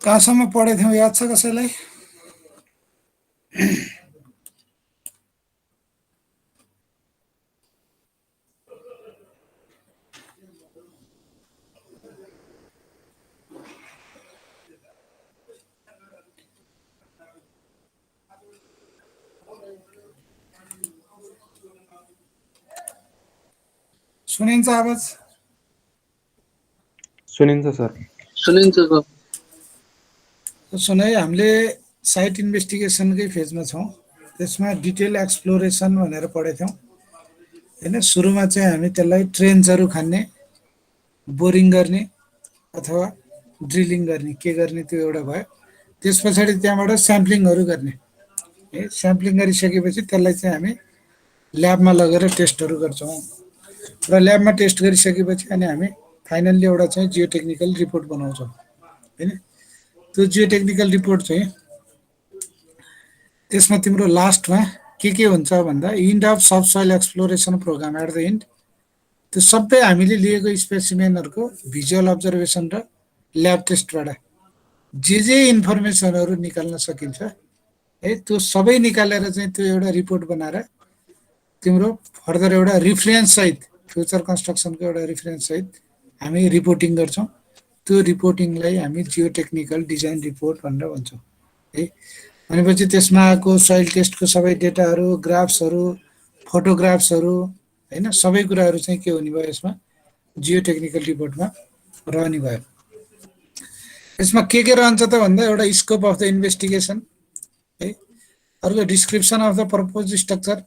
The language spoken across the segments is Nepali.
कहाँसम्म पढेको थियौँ याद छ कसैलाई? सुनिन्छ आवाज? सुनिन्छ सर। सुनिन्छ सर। सुन है, हामीले साइट इन्भेस्टिगेसनकै फेजमा छौँ। त्यसमा डिटेल एक्सप्लोरेसन भनेर पढेको थियौँ होइन। सुरुमा चाहिँ हामी त्यसलाई ट्रेन्चहरू खन्ने, बोरिङ गर्ने अथवा ड्रिलिङ गर्ने, के गर्ने त्यो एउटा भयो। त्यस पछाडि त्यहाँबाट स्याम्पलिङहरू गर्ने है। स्याम्पलिङ गरिसकेपछि त्यसलाई चाहिँ हामी ल्याबमा लगेर टेस्टहरू गर्छौँ र ल्याबमा टेस्ट गरिसकेपछि अनि हामी फाइनल्ली एउटा चाहिँ जियो टेक्निकल रिपोर्ट बनाउँछौँ होइन। त्यो जियो टेक्निकल रिपोर्ट चाहिँ त्यसमा तिम्रो लास्टमा के हुन्छ भन्दा end of subsoil exploration program at the end त्यो सबै हामीले लिएको स्पेसिमेनहरूको भिजुअल अब्जर्भेसन र ल्याब टेस्टबाट जे इन्फर्मेसनहरू निकाल्न सकिन्छ है, त्यो सबै निकालेर चाहिँ त्यो एउटा रिपोर्ट बनाएर तिम्रो फर्दर एउटा रिफरेन्स सहित, फ्युचर कन्स्ट्रक्सनको एउटा रिफरेन्स सहित हामी रिपोर्टिङ गर्छौँ। त्यो रिपोर्टिङलाई हामी जियो टेक्निकल डिजाइन रिपोर्ट भनेर भन्छौँ है। भनेपछि त्यसमा आएको सोइल टेस्टको सबै डेटाहरू, ग्राफ्सहरू, फोटोग्राफ्सहरू होइन, सबै कुराहरू चाहिँ के हुने भयो यसमा जियो टेक्निकल रिपोर्टमा रहने भयो। यसमा के रहन्छ त भन्दा एउटा स्कोप अफ द इन्भेस्टिगेसन है, अर्को description of the purpose structure.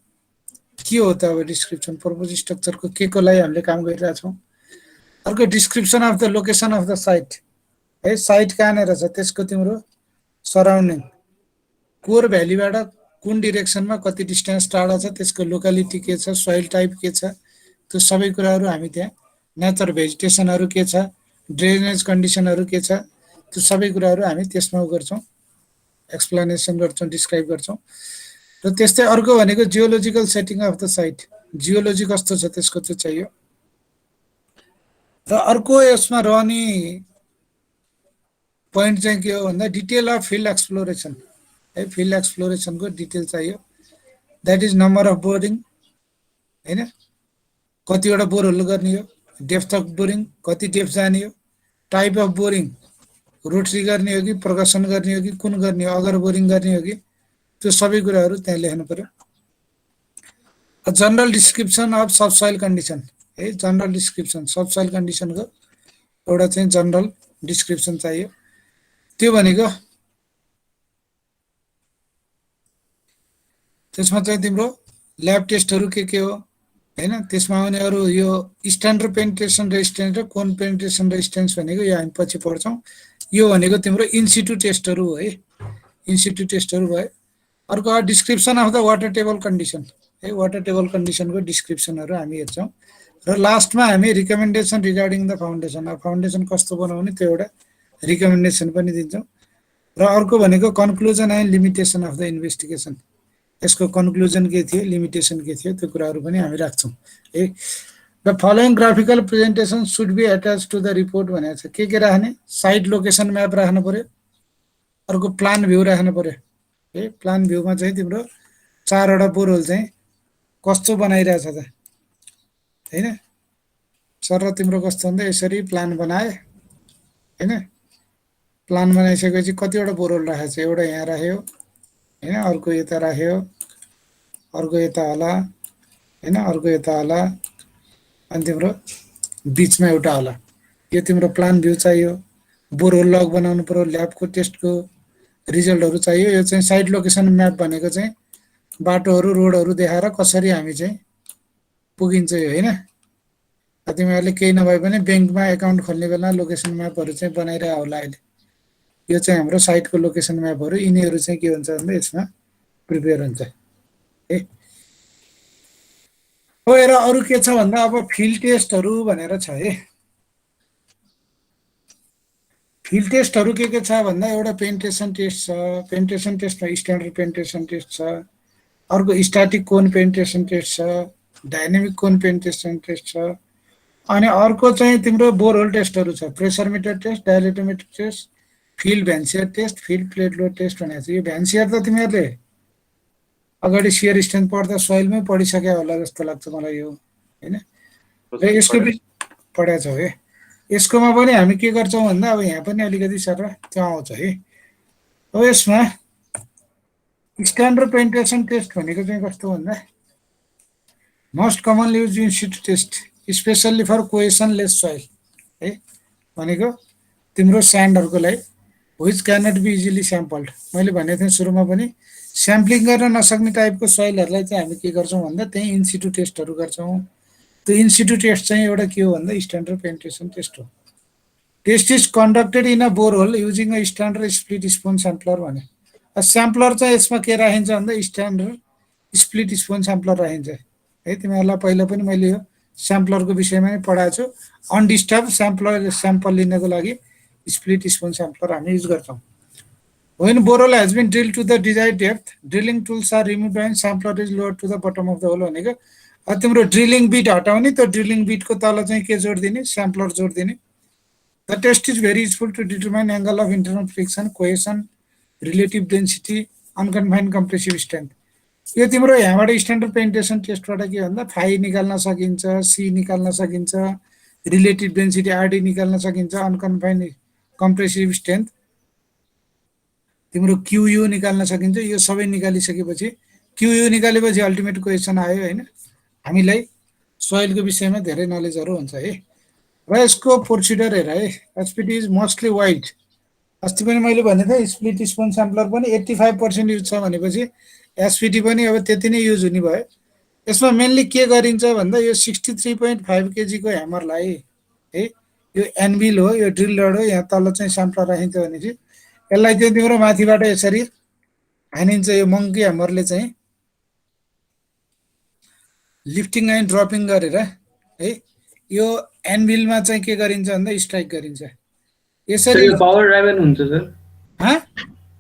के हो त अब डिस्क्रिप्सन पर्पोज स्ट्रक्चरको को लागि हामीले काम गरिरहेछौँ। अर्को description of the location of the site है, साइट कहाँनिर छ त्यसको तिम्रो सराउन्डिङ, कोर भ्यालीबाट कुन डिरेक्सनमा कति डिस्टेन्स टाढा छ, त्यसको लोकालिटी के छ, सोइल टाइप के छ, त्यो सबै कुराहरू हामी त्यहाँ, नेचर भेजिटेसनहरू के छ, ड्रेनेज कन्डिसनहरू के छ, त्यो सबै कुराहरू हामी त्यसमा गर्छौँ, एक्सप्लेनेसन गर्छौँ, डिस्क्राइब गर्छौँ। र त्यस्तै अर्को भनेको geological setting of the site, geology कस्तो छ त्यसको त्यो चाहियो। र अर्को यसमा रहने पोइन्ट चाहिँ के हो भन्दा डिटेल अफ फिल्ड एक्सप्लोरेसन है, फिल्ड एक्सप्लोरेसनको डिटेल चाहियो। That is number of boring होइन, कतिवटा बोरहरू गर्ने हो, डेप्थ अफ बोरिङ कति डेप्थ जाने हो, टाइप अफ बोरिङ रोटरी गर्ने हो कि प्रकाशन गर्ने हो कि कुन गर्ने हो, अगर बोरिङ गर्ने हो कि, त्यो सबै कुराहरू त्यहाँ लेख्नु पर्यो। General description of sub soil condition है, जनरल डिस्क्रिप्सन सब सोइल कन्डिसनको एउटा चाहिँ जनरल डिस्क्रिप्सन चाहियो। त्यो भनेको त्यसमा चाहिँ तिम्रो ल्याब टेस्टहरू के हो होइन, त्यसमा आउने अरू यो स्ट्यान्डर्ड पेनिट्रेसन रेजिस्टेन्स र कोन पेनिट्रेसन रेजिस्टेन्स भनेको यो हामी पछि पढ्छौँ। यो भनेको तिम्रो इन्सिटु टेस्टहरू हो है, इन्सिटु टेस्टहरू भयो। अर्को description of the water table condition है, वाटर टेबल कन्डिसनको डिस्क्रिप्सनहरू हामी हेर्छौँ। र लास्टमा हामी रिकमेन्डेसन रिगार्डिङ द फाउन्डेसन, अब फाउन्डेसन कस्तो बनाउने त्यो एउटा रिकमेन्डेसन पनि दिन्छौँ। र अर्को भनेको conclusion and limitation of the investigation. यसको कन्क्लुजन के थियो, लिमिटेसन के थियो, त्यो कुराहरू पनि हामी राख्छौँ है। The following graphical presentation should be attach to the report भनेको छ। के राख्ने, साइट लोकेसन म्याप राख्नु पर्यो, अर्को प्लान भ्यू राख्नु पर्यो है। प्लान भ्यूमा चाहिँ तिम्रो 4वटा बोरहोल चाहिँ कस्तो बनाइरहेछ त होइन। सर तिम्रो कस्तो भन्दा यसरी प्लान बनाए होइन। प्लान बनाइसकेपछि कतिवटा बोरहोल राखेको छ, एउटा यहाँ राख्यो होइन, अर्को यता राख्यो, अर्को यता होला होइन, अर्को यता होला, अनि तिम्रो बिचमा एउटा होला। यो तिम्रो प्लान भ्यू चाहियो। बोरहोल लग बनाउनु पर्यो, ल्याबको टेस्टको रिजल्टहरू चाहियो। यो चाहिँ साइट लोकेसन म्याप भनेको चाहिँ बाटोहरू रोडहरू देखाएर कसरी हामी चाहिँ पुगिन्छ यो होइन। तिमीहरूले केही नभए पनि ब्याङ्कमा एकाउन्ट खोल्ने बेला लोकेसन म्यापहरू चाहिँ बनाइरहेको होला अहिले। यो चाहिँ हाम्रो साइटको लोकेसन म्यापहरू, यिनीहरू चाहिँ के हुन्छ भन्दा यसमा प्रिपेयर हुन्छ है। हो र अरू के छ भन्दा अब फिल्ड टेस्टहरू भनेर छ है। फिल्ड टेस्टहरू के छ भन्दा एउटा पेन्टेसन टेस्ट छ, पेन्टेसन टेस्टमा स्ट्यान्डर्ड पेन्टेसन टेस्ट छ, अर्को स्ट्याटिक कोन पेन्टेसन टेस्ट छ, डाइनामिक कोन पेन्टेसन टेस्ट छ, अनि अर्को चाहिँ तिम्रो बोरहोल टेस्टहरू छ, pressure meter test, dilatometer test, field vane shear test, field plate load test भनेको छ। यो भ्यान्सियर त तिमीहरूले अगाडि सियर स्ट्रेन्थ पढ्दा सोइलमै पढिसक्यो होला जस्तो लाग्छ मलाई यो होइन। र यसको पढाएको छौ है। यसकोमा पनि हामी के गर्छौँ भन्दा अब यहाँ पनि अलिकति सर त्यो आउँछ है। अब यसमा स्ट्यान्डर्ड पेन्टेसन टेस्ट भनेको चाहिँ कस्तो भन्दा most commonly use institute test specially for cohesionless soil है। भनेको तिम्रो स्यान्डहरूको लागि which cannot be easily sampled. मैले भनेको थिएँ सुरुमा पनि स्याम्पलिङ गर्न नसक्ने टाइपको सोइलहरूलाई चाहिँ हामी के गर्छौँ भन्दा त्यही इन्स्टिट्युट टेस्टहरू गर्छौँ। त्यो इन्स्टिट्युट टेस्ट चाहिँ एउटा के हो भन्दा स्ट्यान्डर्ड पेन्टेसन टेस्ट हो। Test is conducted in a borehole using a standard split spoon sampler भने। स्याम्पलर चाहिँ यसमा के राखिन्छ भन्दा स्ट्यान्डर्ड स्प्लिट स्पोन स्याम्पलर राखिन्छ है। तिमीहरूलाई पहिला पनि मैले यो स्याम्पलरको विषयमा नै पढाएको छु। अनडिस्टर्ब स्याम्पल लिनको लागि स्प्लिट स्पोन स्याम्पलर हामी युज गर्छौँ। When borehole has been drilled to the desired depth, drilling tools are removed and sampler is lowered to the bottom of the hole भनेको तिम्रो ड्रिलिङ बिट हटाउने, त्यो ड्रिलिङ बिटको तल चाहिँ के जोडिदिने, स्याम्पलर जोडिदिने। The test is very useful to determine angle of internal friction, cohesion, relative density, unconfined compressive strength. यो तिम्रो यहाँबाट स्ट्यान्डर्ड पेन्टेसन टेस्टबाट के भन्दा फाइ निकाल्न सकिन्छ, सी निकाल्न सकिन्छ, रिलेटिभ डेन्सिटी आरडी निकाल्न सकिन्छ, अनकन्फाइन्ड कम्प्रेसिभ स्ट्रेन्थ तिम्रो क्युयु निकाल्न सकिन्छ। यो सबै निकालिसकेपछि क्युयु निकालेपछि अल्टिमेट क्वेसन आयो होइन। हामीलाई सोइलको विषयमा धेरै नलेजहरू हुन्छ है। र यसको प्रोसिडर हेर है। एसपिटी इज मोस्टली वाइड। अस्ति पनि मैले भनेको थिएँ स्प्लिट स्पोन स्याम्पलर पनि 85% युज छ भनेपछि एसपिटी पनि अब त्यति नै युज हुने भयो। यसमा मेनली के गरिन्छ भन्दा यो 63.5 केजीको ह्यामरलाई है, यो एनबिल हो, यो ड्रिल रड हो, यहाँ तल चाहिँ स्याम्पलर राखिन्छ भनेपछि यसलाई चाहिँ तिम्रो माथिबाट यसरी हानिन्छ यो मङ्की ह्यामरले चाहिँ लिफ्टिङ एन्ड ड्रपिङ गरेर है। यो एनबिलमा चाहिँ के गरिन्छ भन्दा स्ट्राइक गरिन्छ यसरी। पावर ड्राइभन हुन्छ सर?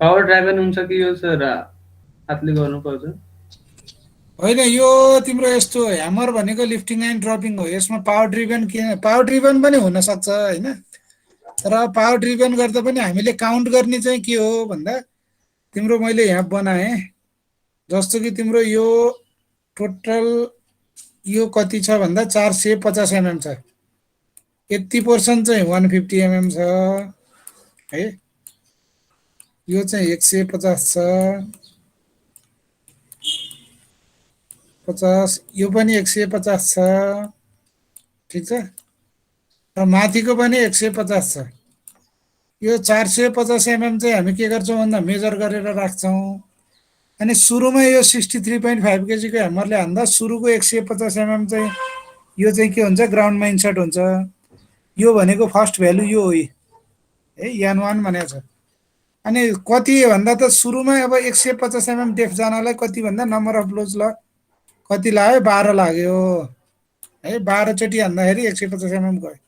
पावर ड्राइभन हुन्छ कि यो सर हातले गर्नुपर्छ? होइन, यो तिम्रो यस्तो ह्यामर भनेको लिफ्टिङ एन्ड ड्रपिङ हो। यसमा पावर ड्रिभन के, पावर ड्रिभन पनि हुनसक्छ होइन। र पावर ड्रिभन गर्दा पनि हामीले काउन्ट गर्ने चाहिँ के हो भन्दा तिम्रो मैले यहाँ बनाएँ जस्तो कि तिम्रो यो टोटल यो कति छ भन्दा 450 mm छ। यति पोर्सन चाहिँ 150 mm छ है। यो चाहिँ 150 छ, 50, यो पनि 150 छ, ठिक छ। र माथिको पनि 150 छ। यो 450 mm चाहिँ हामी के गर्छौँ भन्दा मेजर गरेर राख्छौँ। अनि सुरुमा यो 63.5 केजीको ह्यामरले हान्दा सुरुको 150 mm चाहिँ यो चाहिँ के हुन्छ, ग्राउन्डमा इन्सर्ट हुन्छ। यो भनेको फर्स्ट भ्यालु यो हो है, N1 भनेको छ। अनि कति भन्दा त सुरुमा अब 150 mm डेप्थ जानलाई कति भन्दा नम्बर अफ ब्लोज ल कति लाग्यो, 12 लाग्यो है। 12 चोटि हान्दाखेरि 150 mm गयो।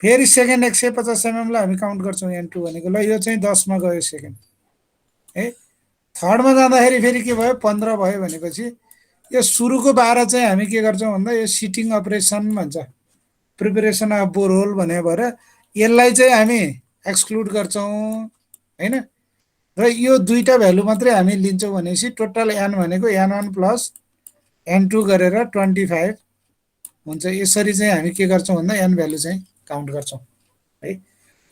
फेरि सेकेन्ड 150 mm लाई हामी काउन्ट गर्छौँ N2 भनेको। ल यो चाहिँ 10 मा गयो सेकेन्ड है। थर्डमा जाँदाखेरि फेरि के भयो 15 भयो भनेपछि यो सुरुको 12 चाहिँ हामी के गर्छौँ भन्दा यो सिटिङ अपरेसन भन्छ, प्रिपरेसन अफ बोरहोल भने भएर यसलाई चाहिँ हामी एक्सक्लुड गर्छौँ हैन। र यो दुईटा भ्यालु मात्रै हामी लिन्छौँ भनेपछि टोटल एन भनेको N1 प्लस N2 गरेर 25 हुन्छ। यसरी चाहिँ हामी के गर्छौँ भन्दा एन भ्यालु चाहिँ काउन्ट गर्छौँ है।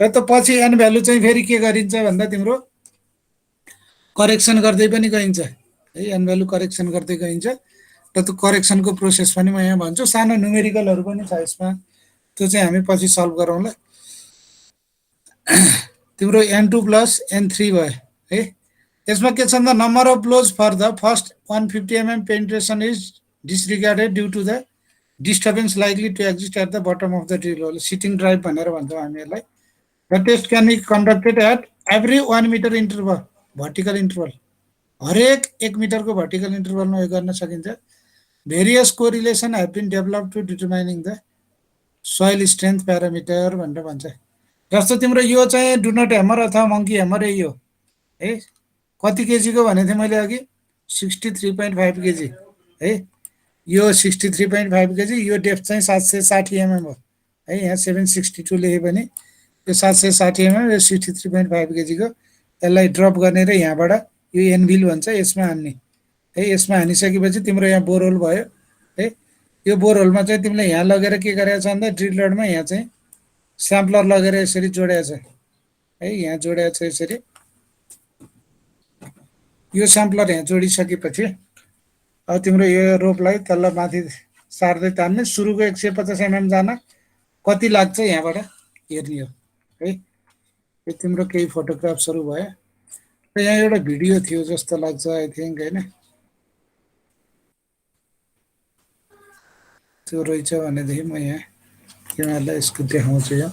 र त पछि एन भ्यालु चाहिँ फेरि के गरिन्छ भन्दा तिम्रो करेक्सन गर्दै पनि गइन्छ है। एन भ्यालु करेक्सन गर्दै गइन्छ र त्यो करेक्सनको प्रोसेस पनि म यहाँ भन्छु। सानो न्युमेरिकलहरू पनि छ यसमा, त्यो चाहिँ हामी पछि सल्भ गरौँला। तिम्रो N2 प्लस N3 भयो है। यसमा के छ भन्दा number of blows for the first 150 mm penetration is disregarded due to the disturbance likely to exist at the bottom of the drill hole, seating drive भनेर भन्छौँ हामी यसलाई। The test can be conducted at every 1 metre interval, vertical interval, हरेक 1 मिटरको भर्टिकल इन्टरभलमा यो गर्न सकिन्छ। Various correlation have been develop to determining the soil strength parameter भनेर भन्छ। जस्तो तिम्रो यो चाहिँ डु नट ह्यामर अथवा मङ्की ह्यामर यो है, कति केजीको भनेको थिएँ मैले अघि 63.5 केजी है। यो 63.5 केजी, यो डेप्थ चाहिँ 760 mm हो है। यहाँ 762 लेखे पनि यो 760 mm, यो 63.5 केजीको। यसलाई ड्रप गर्ने र यहाँबाट यो एनभिल भन्छ यसमा हान्ने है। यसमा हानिसकेपछि तिम्रो यहाँ बोरहोल भयो है। यो बोरहोलमा चाहिँ तिमीले यहाँ लगेर के गरेको छ भन्दा ड्रिल रडमा यहाँ चाहिँ स्याम्पलर लगेर यसरी जोडेको छ है। यहाँ जोडेको छ यसरी। यो स्याम्पलर यहाँ जोडिसकेपछि अब तिम्रो यो रोपलाई तल माथि सार्दै तान्ने। सुरुको 150 mm जान कति लाग्छ यहाँबाट हेर्ने हो है। यो तिम्रो केही फोटोग्राफ्सहरू भयो र यहाँ एउटा भिडियो थियो जस्तो लाग्छ आई थिङ्क होइन, त्यो रहेछ भनेदेखि म यहाँ तिमीहरूलाई यसको देखाउँछु। यो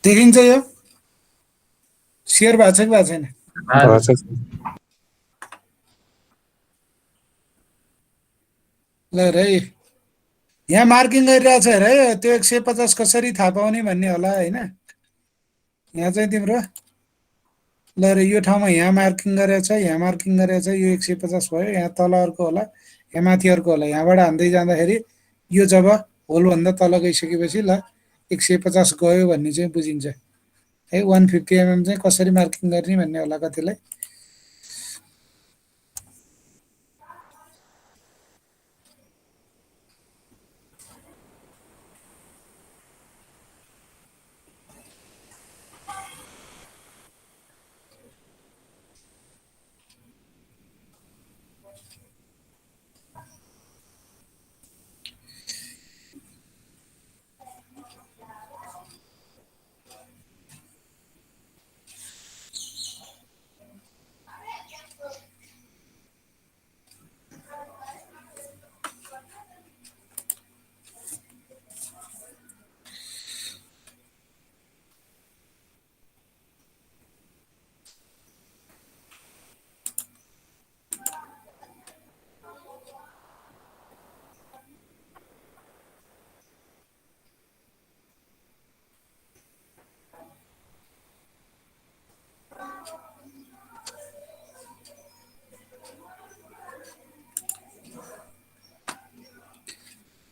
देखिन्छ, यो सेयर भएको छ कि भएको छैन? ल है यहाँ मार्किङ गरिरहेको छ हेर, त्यो 150 कसरी थाहा पाउने भन्ने होला होइन। यहाँ चाहिँ तिम्रो ल र यो ठाउँमा यहाँ मार्किङ गरेको छ, यहाँ मार्किङ गरेको छ, यो 150 भयो। यहाँ तल अर्को होला, यहाँ माथि अर्को होला। यहाँबाट हान्दै जाँदाखेरि यो जब होलभन्दा तल गइसकेपछि ल 150 गयो भन्ने चाहिँ बुझिन्छ है। 150 mm चाहिँ कसरी मार्किङ गर्ने भन्ने होला कतिलाई।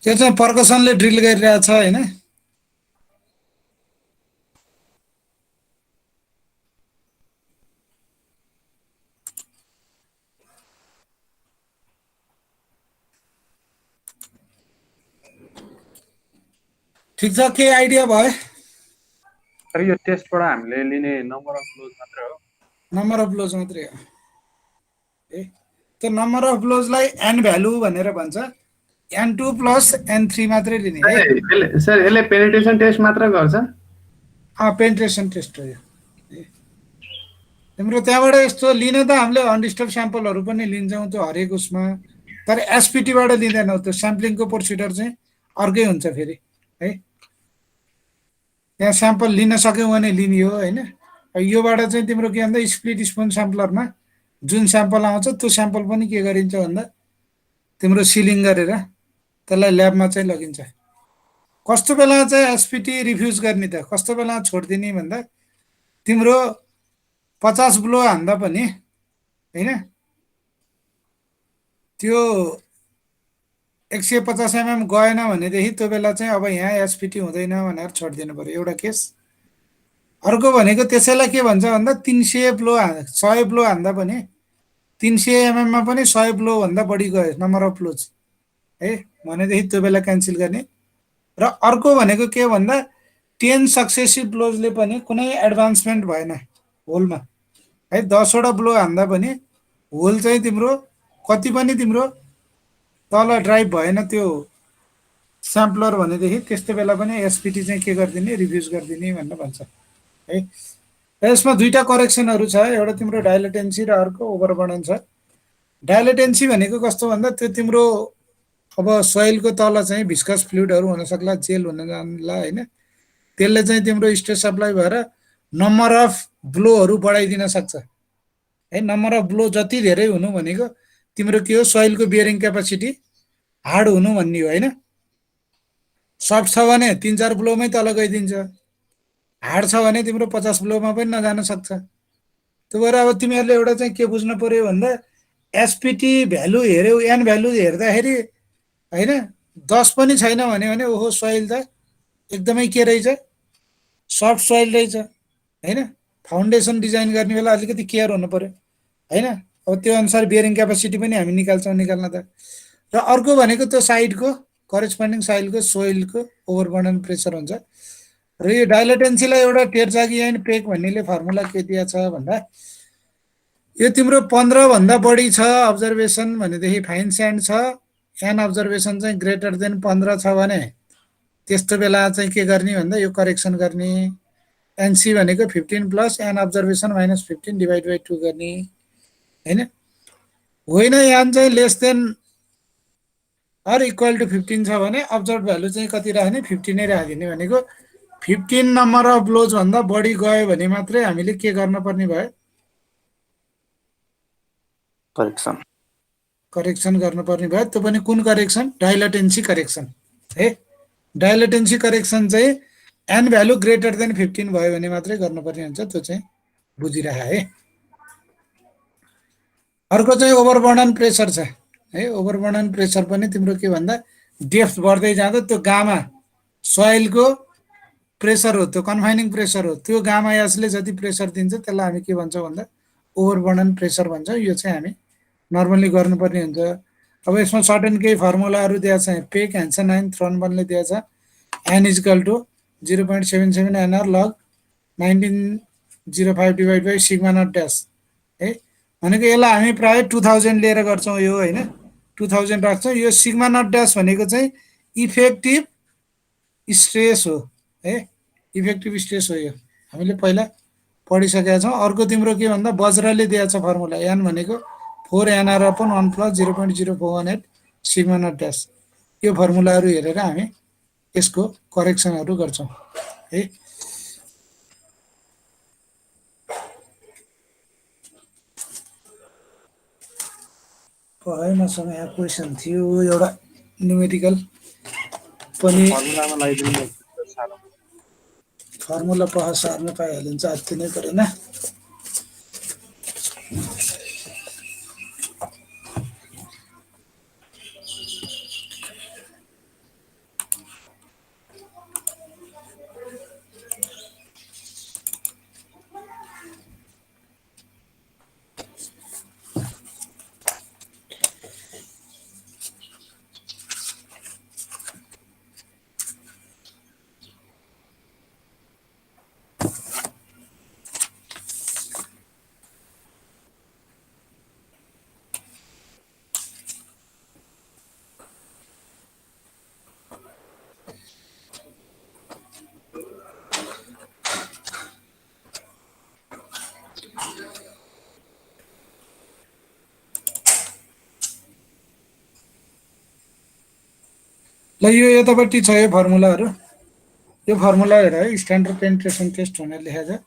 त्यो चाहिँ पर्कसनले ड्रिल गरिरहेछ होइन। ठिक छ, के आइडिया भयो? सर यो टेस्टबाट हामीले लिने नम्बर अफ ब्लोज मात्र हो? नम्बर अफ ब्लोज मात्रै हो है। त्यो नम्बर अफ ब्लोजलाई एन भ्यालु भनेर भन्छ। N2 प्लस N3 मात्रै लिने है। सर यसले पेनिट्रेसन टेस्ट मात्र गर्छ? पेनिट्रेसन टेस्ट हो यो। तिम्रो त्यहाँबाट यस्तो लिन त हामीले अनडिस्टर्ब स्याम्पलहरू पनि लिन्छौँ त्यो हरेक उसमा, तर एसपिटीबाट लिँदैनौँ। त्यो स्याम्पलिङको प्रोसिडर चाहिँ अर्कै हुन्छ फेरि है। त्यहाँ स्याम्पल लिन सक्यौ भने लिने हो होइन। योबाट चाहिँ तिम्रो के भन्दा स्प्लिट स्पुन स्याम्पलरमा जुन स्याम्पल आउँछ त्यो स्याम्पल पनि के गरिन्छ भन्दा तिम्रो सिलिङ गरेर त्यसलाई ल्याबमा चाहिँ लगिन्छ। कस्तो बेला चाहिँ एसपिटी रिफ्युज गर्ने त, कस्तो बेला छोडिदिने भन्दा तिम्रो 50 ब्लो हान्दा पनि होइन, त्यो 150 mm गएन भनेदेखि त्यो बेला चाहिँ अब यहाँ एसपिटी हुँदैन भनेर छोडिदिनु पर्यो, एउटा केस। अर्को भनेको त्यसैलाई के भन्छ भन्दा 300 ब्लो 100 ब्लो हान्दा पनि 300 mm मा पनि 100 ब्लो भन्दा बढी गयो नम्बर अफ ब्लोज है भनेदेखि त्यो बेला क्यान्सल गर्ने। र अर्को भनेको के भन्दा 10 सक्सेसिभ ब्लोजले पनि कुनै एडभान्समेन्ट भएन होलमा है, 10वटा ब्लो हान्दा पनि होल चाहिँ तिम्रो कति पनि तिम्रो तल ड्राइभ भएन त्यो स्याम्पलर भनेदेखि त्यस्तो बेला पनि एसपिटी चाहिँ के गरिदिने, रिभ्युज गरिदिने भनेर भन्छ है। यसमा दुईटा करेक्सनहरू छ, एउटा तिम्रो डाइलेटेन्सी र अर्को ओभरबर्डन छ। डाइलेटेन्सी भनेको कस्तो भन्दा त्यो तिम्रो अब सोइलको तल चाहिँ भिस्कस फ्लुइडहरू हुन सक्ला, जेल हुन जान्ला होइन, त्यसले चाहिँ तिम्रो स्ट्रेस सप्लाई भएर नम्बर अफ ब्लोहरू बढाइदिन सक्छ है। नम्बर अफ ब्लो जति धेरै हुनु भनेको तिम्रो के हो, सोइलको बियरिङ क्यापासिटी हार्ड हुनु भन्ने हो होइन। सफ्ट छ भने 3-4 ब्लोमै तल गइदिन्छ, हार्ड छ भने तिम्रो 50 ब्लोमा पनि नजान सक्छ। त्यो भएर अब तिमीहरूले एउटा चाहिँ के बुझ्नु पर्यो भन्दा एसपिटी भ्यालु हेऱ्यौ, एन भ्यालु हेर्दाखेरि होइन 10 पनि छैन भने ओहो सोइल त एकदमै के रहेछ, सफ्ट सोइल रहेछ होइन। फाउन्डेसन डिजाइन गर्ने बेला अलिकति केयर हुनु पर्यो होइन। अब त्यो अनुसार बियरिङ क्यापासिटी पनि हामी निकाल्छौँ निकाल्न त। र अर्को भनेको त्यो साइडको करेस्पोन्डिङ साइडको सोइलको ओभरबर्डन प्रेसर हुन्छ। र यो डाइलेटेन्सीलाई एउटा टेर्जागियान पेक भन्नेले फर्मुला के दिएको छ भन्दा यो तिम्रो 15 भन्दा बढी छ अब्जर्भेसन भनेदेखि फाइन स्यान्ड छ, एन अब्जर्भेसन चाहिँ ग्रेटर देन 15 छ भने त्यस्तो बेला चाहिँ के गर्ने भन्दा यो करेक्सन गर्ने। एनसी भनेको 15 plus N observation minus 15 divide by 2 गर्ने होइन। एन चाहिँ less than or equal to 15 छ भने अब्जर्भ भ्यालु चाहिँ कति राख्ने, 50 नै राखिदिने। भनेको 15 नम्बर अफ ब्लोज भन्दा बढी गयो भने मात्रै हामीले के गर्न पर्ने भयो, करेक्सन गर्नुपर्ने भयो। त्यो पनि कुन करेक्सन, डाइलेटेन्सी करेक्सन है। डाइलेटेन्सी करेक्सन चाहिँ एन भ्यालु ग्रेटर देन 15 भयो भने मात्रै गर्नुपर्ने हुन्छ, त्यो चाहिँ बुझिरह है। अर्को चाहिँ ओभरबर्डन प्रेसर छ है। ओभरबर्डन प्रेसर पनि तिम्रो के भन्दा डेप्थ बढ्दै जाँदा त्यो गामा सोइलको प्रेसर हो, त्यो कन्फाइनिङ प्रेसर हो, त्यो गामा यसले जति प्रेसर दिन्छ त्यसलाई हामी के भन्छौँ भन्दा ओभरबर्डन प्रेसर भन्छौँ। यो चाहिँ हामी नर्मली गर्नुपर्ने हुन्छ। अब यसमा सर्टेन केही फर्मुलाहरू दिएको छ, पेक ह्यान्सन एन्ड थ्रोनबर्नले दिएको छ, N equal to 0.77 NR log 1905 divide by sigma naught dash है। भनेको यसलाई हामी प्रायः 2000 लिएर गर्छौँ यो होइन, 2000 राख्छौँ। यो सिग्मा नट ड्यास भनेको चाहिँ इफेक्टिभ स्ट्रेस हो है, इफेक्टिभ स्ट्रेस हो, यो हामीले पहिला पढिसकेका छौँ। अर्को तिम्रो के भन्दा वज्रले दिएको छ फर्मुला, एन भनेको 4nr upon 1 plus 0.0418 sigma naught dash. यो फर्मुलाहरू हेरेर हामी यसको करेक्सनहरू गर्छौँ है। पढाइ मसँग यहाँ क्वेसन थियो एउटा न्युमेरिकल पनि, फर्मुला पह सार्न पाइहालिन्छ, अति नै परेन। ल यो यतापट्टि छ यो फर्मुलाहरू। यो फर्मुला हेर है, स्ट्यान्डर्ड पेनिट्रेसन टेस्ट भनेर लेखेको छ।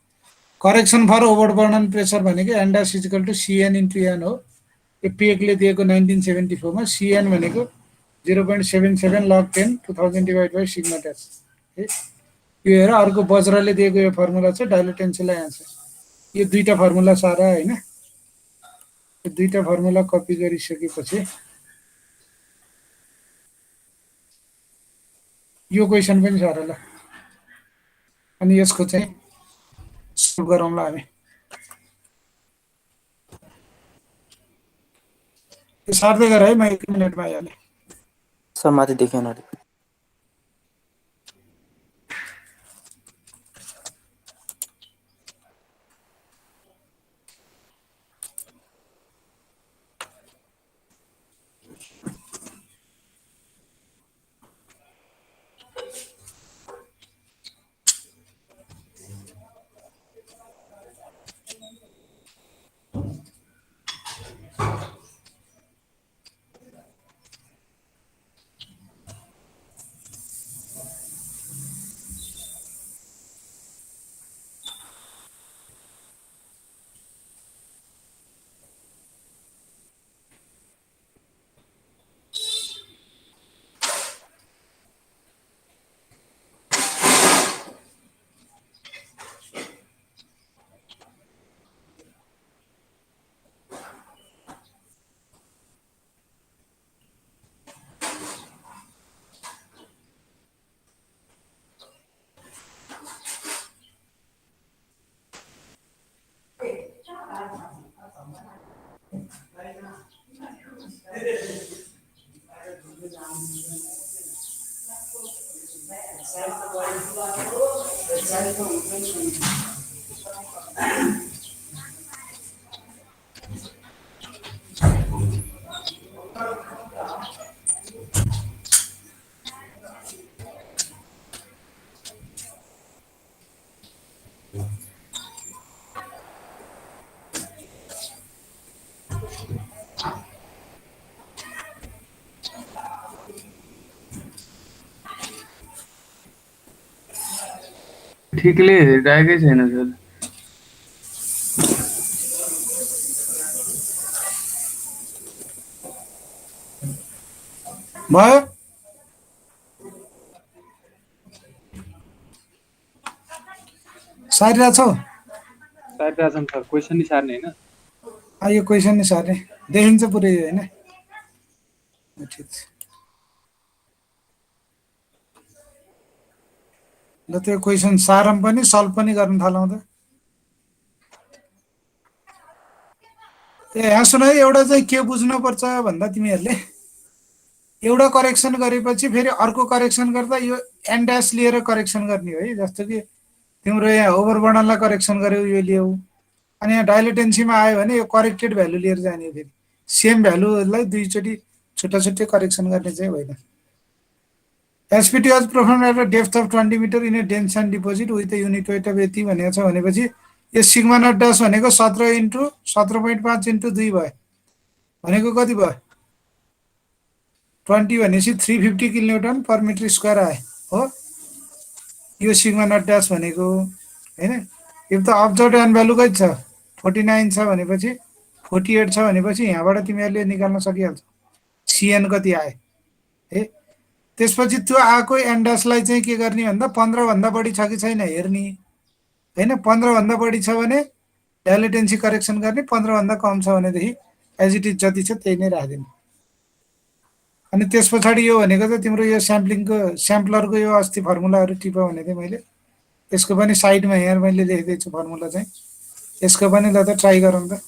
करेक्सन फर ओभरबर्डन प्रेसर भनेको एन्डास इजिकल टु सिएन इन्टु एन हो। यो पेकले दिएको 1974मा सिएन भनेको 0.77 log 10 2000 divide by sigma dash है। यो हेर, अर्को बज्रले दिएको यो फर्मुला छ डाइलेटेन्सीलाई आन्सर। यो दुईवटा फर्मुला सारा होइन, यो दुईवटा फर्मुला कपी गरिसकेपछि यो क्वेसन पनि सारा ल। अनि यसको चाहिँ सल्भ गरौँला हामी। यो सार्दै गर है, म 1 मिनटमा आइहालेँ। सर माथि देखेन अरे। ठिकले हेरिरहेकै छैन सर। भयो? सारिरहेछौ? सारिरहेछन् सर, क्वेसन नि सार्ने होइन। यो क्वेसन नि सार्ने देखिन्छ पुरै होइन? ठिक छ ल, त्यो क्वेसन सारम पनि सल्भ पनि गर्न थालौँ त। यहाँ सुन है, एउटा चाहिँ के बुझ्नुपर्छ भन्दा तिमीहरूले एउटा करेक्सन गरेपछि फेरि अर्को करेक्सन गर्दा यो एन ड्यास लिएर करेक्सन गर्ने हो है। जस्तो कि तिम्रो यहाँ ओभरबर्डनलाई करेक्सन गर्यौ, यो ल्याऊ, अनि यहाँ डाइलेटेन्सीमा आयो भने यो करेक्टेड भ्यालु लिएर जाने हो। फेरि सेम भ्यालुलाई दुईचोटि छुट्टा छुट्टै करेक्सन गर्ने चाहिँ होइन। SPT was perform at a depth of 20 metre in a dense and deposit with the unit weight of यति भनेको छ भनेपछि यो सिग्मा नट ड्यास भनेको 17 इन्टु 17.5 इन्टु 2 भयो भनेको कति भयो? 20 भनेपछि 350 किलोन्युटन पर मिटर स्क्वायर आयो हो। यो सिग्मा नट ड्यास भनेको होइन। यो त अब्जर्भ एन भ्यालु कति छ? 49 छ भनेपछि 48 छ भनेपछि यहाँबाट तिमीहरूले निकाल्न सकिहाल्छौ सिएन कति आयो है। त्यसपछि त्यो आएको एन ड्यासलाई चाहिँ के गर्ने भन्दा 15 भन्दा बढी छ कि छैन हेर्ने होइन। 15 भन्दा बढी छ भने डाइलेटेन्सी करेक्सन गर्ने, 15 भन्दा कम छ भनेदेखि एज इट इज जति छ त्यही नै राखिदिने। अनि त्यस पछाडि यो भनेको चाहिँ तिम्रो यो स्याम्पलिङको स्याम्पलरको यो अस्ति फर्मुलाहरू टिप भनेको थिएँ मैले, यसको पनि साइडमा यहाँ मैले लेखिदिएको छु फर्मुला चाहिँ, यसको पनि ल त ट्राई गरौँ त।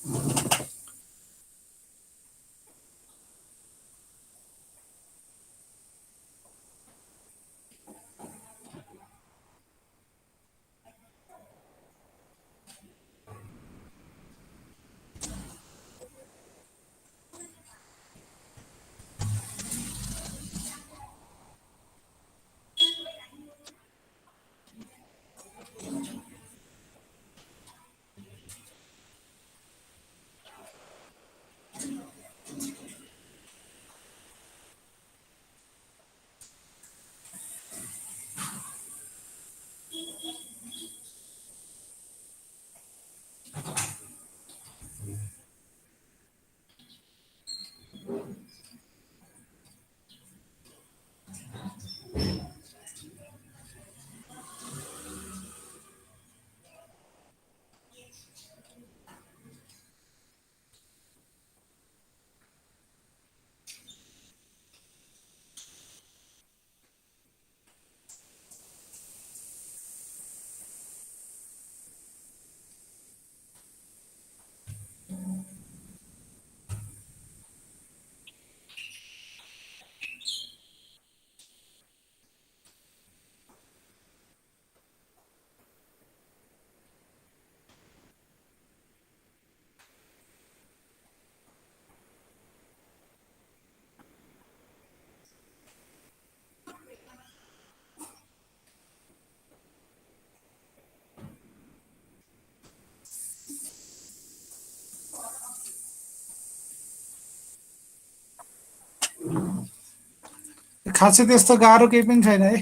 खासै त्यस्तो गाह्रो केही पनि छैन है,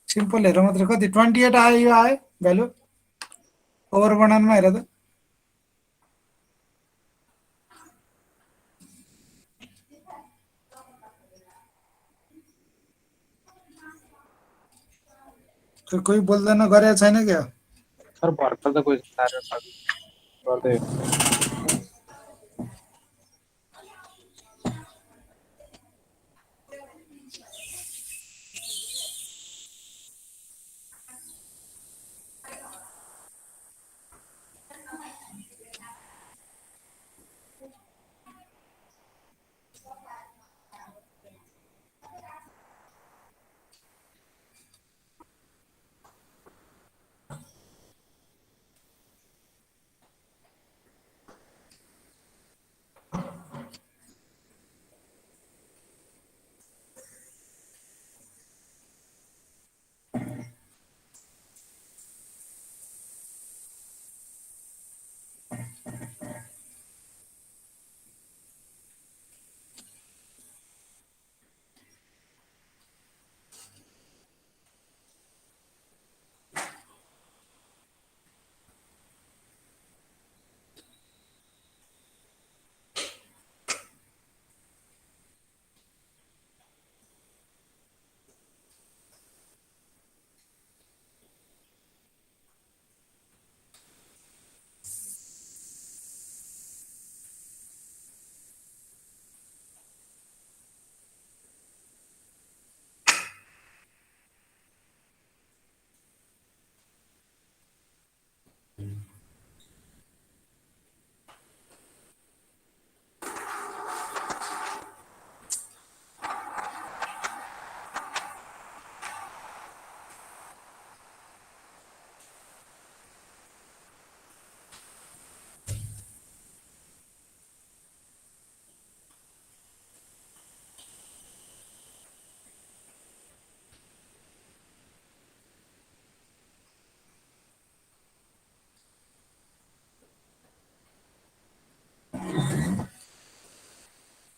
सिम्पल हेर मात्र। कति 28 आयो, यो आयो भ्यालु ओभर बनाउनुमा, हेर त। कोही बोल्दैन, गरेको छैन क्या। सर भर्खर त कोही गर्दै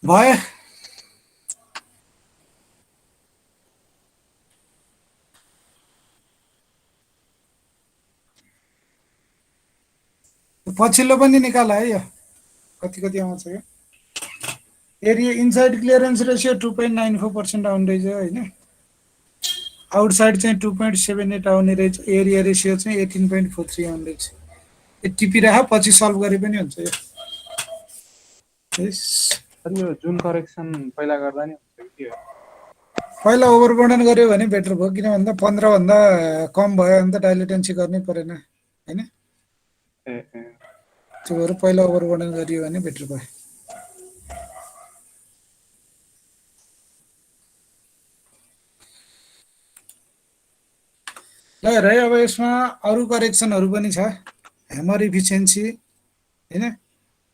भयो। पछिल्लो पनि निकाल है, यो कति कति आउँछ यो। एरिया इनसाइड क्लियरेन्स रेसियो 2.94% आउने रहेछ होइन। आउटसाइड चाहिँ 2.78 आउने रहेछ। एरिया रेसियो चाहिँ 18.43 आउने रहेछ। यो टिपिराख, पछि सल्भ गरे पनि हुन्छ यो। सर यो जुन करेक्सन पहिला गर्दा नि हुन्छ कि पहिला ओभरबर्डन गर्यो भने बेटर भयो, किन भन्दा 15 भन्दा कम भयो भने त डाइलेटेन्सी गर्नै परेन होइन। त्यो भएर पहिला ओभरबर्डन गरियो भने बेटर भयो। ल हेर है, अब यसमा अरू करेक्सनहरू पनि छ। ह्यामर इफिसियन्सी होइन,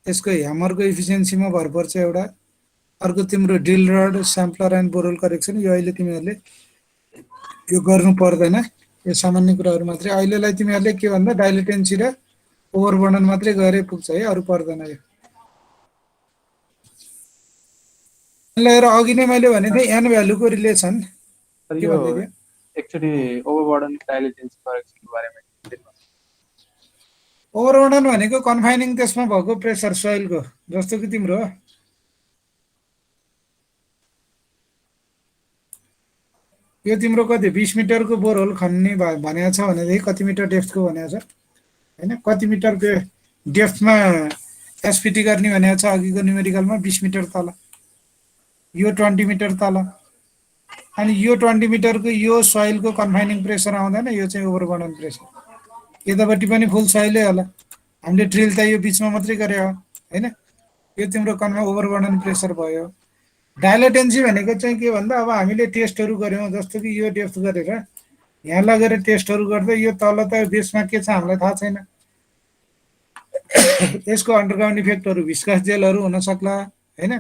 त्यसको ह्यामरको इफिसियन्सीमा भर पर्छ एउटा। अर्को तिम्रो ड्रिल रड, स्याम्पलर एन्ड बोरल करेक्सन, यो अहिले तिमीहरूले यो गर्नु पर्दैन, यो सामान्य कुराहरू मात्रै। अहिलेलाई तिमीहरूले के भन्दा डाइलेटेन्सी र ओभरबर्डन मात्रै गरे पुग्छ है, अरू पर्दैन यो। हेर अघि नै मैले भनेको थिएँ एन भ्यालुको रिलेसन के भन्दै थियो। एकचोटि ओभरबर्डन डाइलेटेन्सी करेक्सनको बारेमा। ओभरबर्डन भनेको कन्फाइनिङ त्यसमा भएको प्रेसर सोइलको, जस्तो कि तिम्रो यो तिम्रो कति 20 मिटरको बोरहोल खन्ने भनेको छ भनेदेखि कति मिटर डेप्थको भनेको छ होइन। कति मिटर डेप्थमा एसपिटी गर्ने भनेको छ अघिको न्युमेरिकलमा, 20 मिटर तल, यो 20 मिटर तल। अनि यो 20 मिटरको यो सोइलको कन्फाइनिङ प्रेसर आउँदैन, यो चाहिँ ओभरबर्डन प्रेसर। यतापट्टि पनि फुल सोइलै होला, हामीले ड्रिल त यो बिचमा मात्रै गरे हो होइन। यो तिम्रो ओभरबर्डन प्रेसर भयो। डाइलेटेन्सी भनेको चाहिँ के भन्दा अब हामीले टेस्टहरू गऱ्यौँ, जस्तो कि यो डेप्थ गरेर यहाँ लगेर टेस्टहरू गर्दा यो तल त बेसमा के छ हामीलाई थाहा छैन। यसको अन्डरग्राउन्ड इफेक्टहरू भिस्कस जेलहरू हुन सक्ला होइन।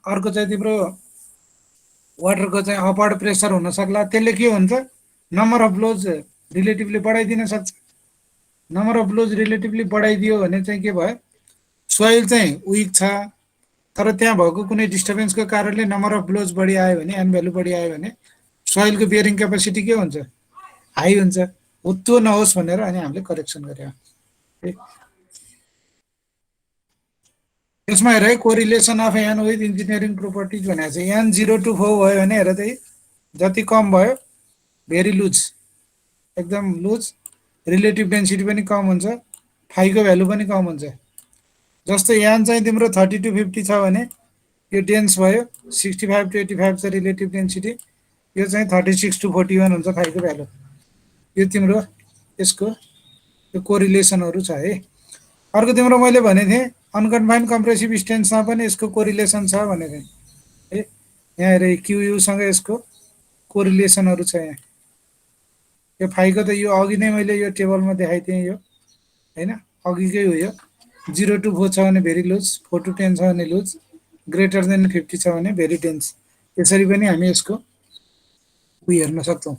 अर्को चाहिँ तिम्रो वाटरको चाहिँ अपवर्ड प्रेसर हुन सक्ला। त्यसले के हुन्छ, नम्बर अफ ब्लोज रिलेटिभली बढाइदिन सक्छ। नम्बर अफ ब्लोज रिलेटिभली बढाइदियो भने चाहिँ के भयो, सोइल चाहिँ विक छ, तर त्यहाँ भएको कुनै डिस्टर्बेन्सको कारणले नम्बर अफ ब्लोज बढी आयो भने एन भ्यालु बढी आयो भने सोइलको बियरिङ क्यापेसिटी के हुन्छ, हाई हुन्छ। हो त्यो नहोस् भनेर अनि हामीले करेक्सन गऱ्यौँ। यसमा हेर है, correlation of N with engineering properties भनेको छ। एन 0 to 4 भयो भने हेर त जति कम भयो भेरी लुज, एकदम लुज, रिलेटिभ डेन्सिटी पनि कम हुन्छ, फाइको भ्यालु पनि कम हुन्छ। जस्तो एन चाहिँ तिम्रो 30 to 50 छ भने यो डेन्स भयो, 65 to 85 छ रिलेटिभ डेन्सिटी, यो चाहिँ 36 to 41 हुन्छ फाइको भ्यालु। यो तिम्रो यसको यो कोरिलेसनहरू छ है। अर्को तिम्रो मैले भनेको थिएँ अनकन्फाइन्ड कम्प्रेसिभ स्ट्रेन्थमा पनि यसको कोरिलेसन छ भनेको थिएँ है। यहाँ हेर क्युयुसँग यसको कोरिलेसनहरू छ यहाँ। यो फाइको त यो अघि नै मैले यो टेबलमा देखाइदिएँ यो होइन, अघिकै हो यो। 0 to 4 छ भने भेरी लुज, 4 to 10 छ भने लुज, ग्रेटर देन 50 छ भने भेरी डेन्स। यसरी पनि हामी यसको उयो हेर्न सक्छौँ।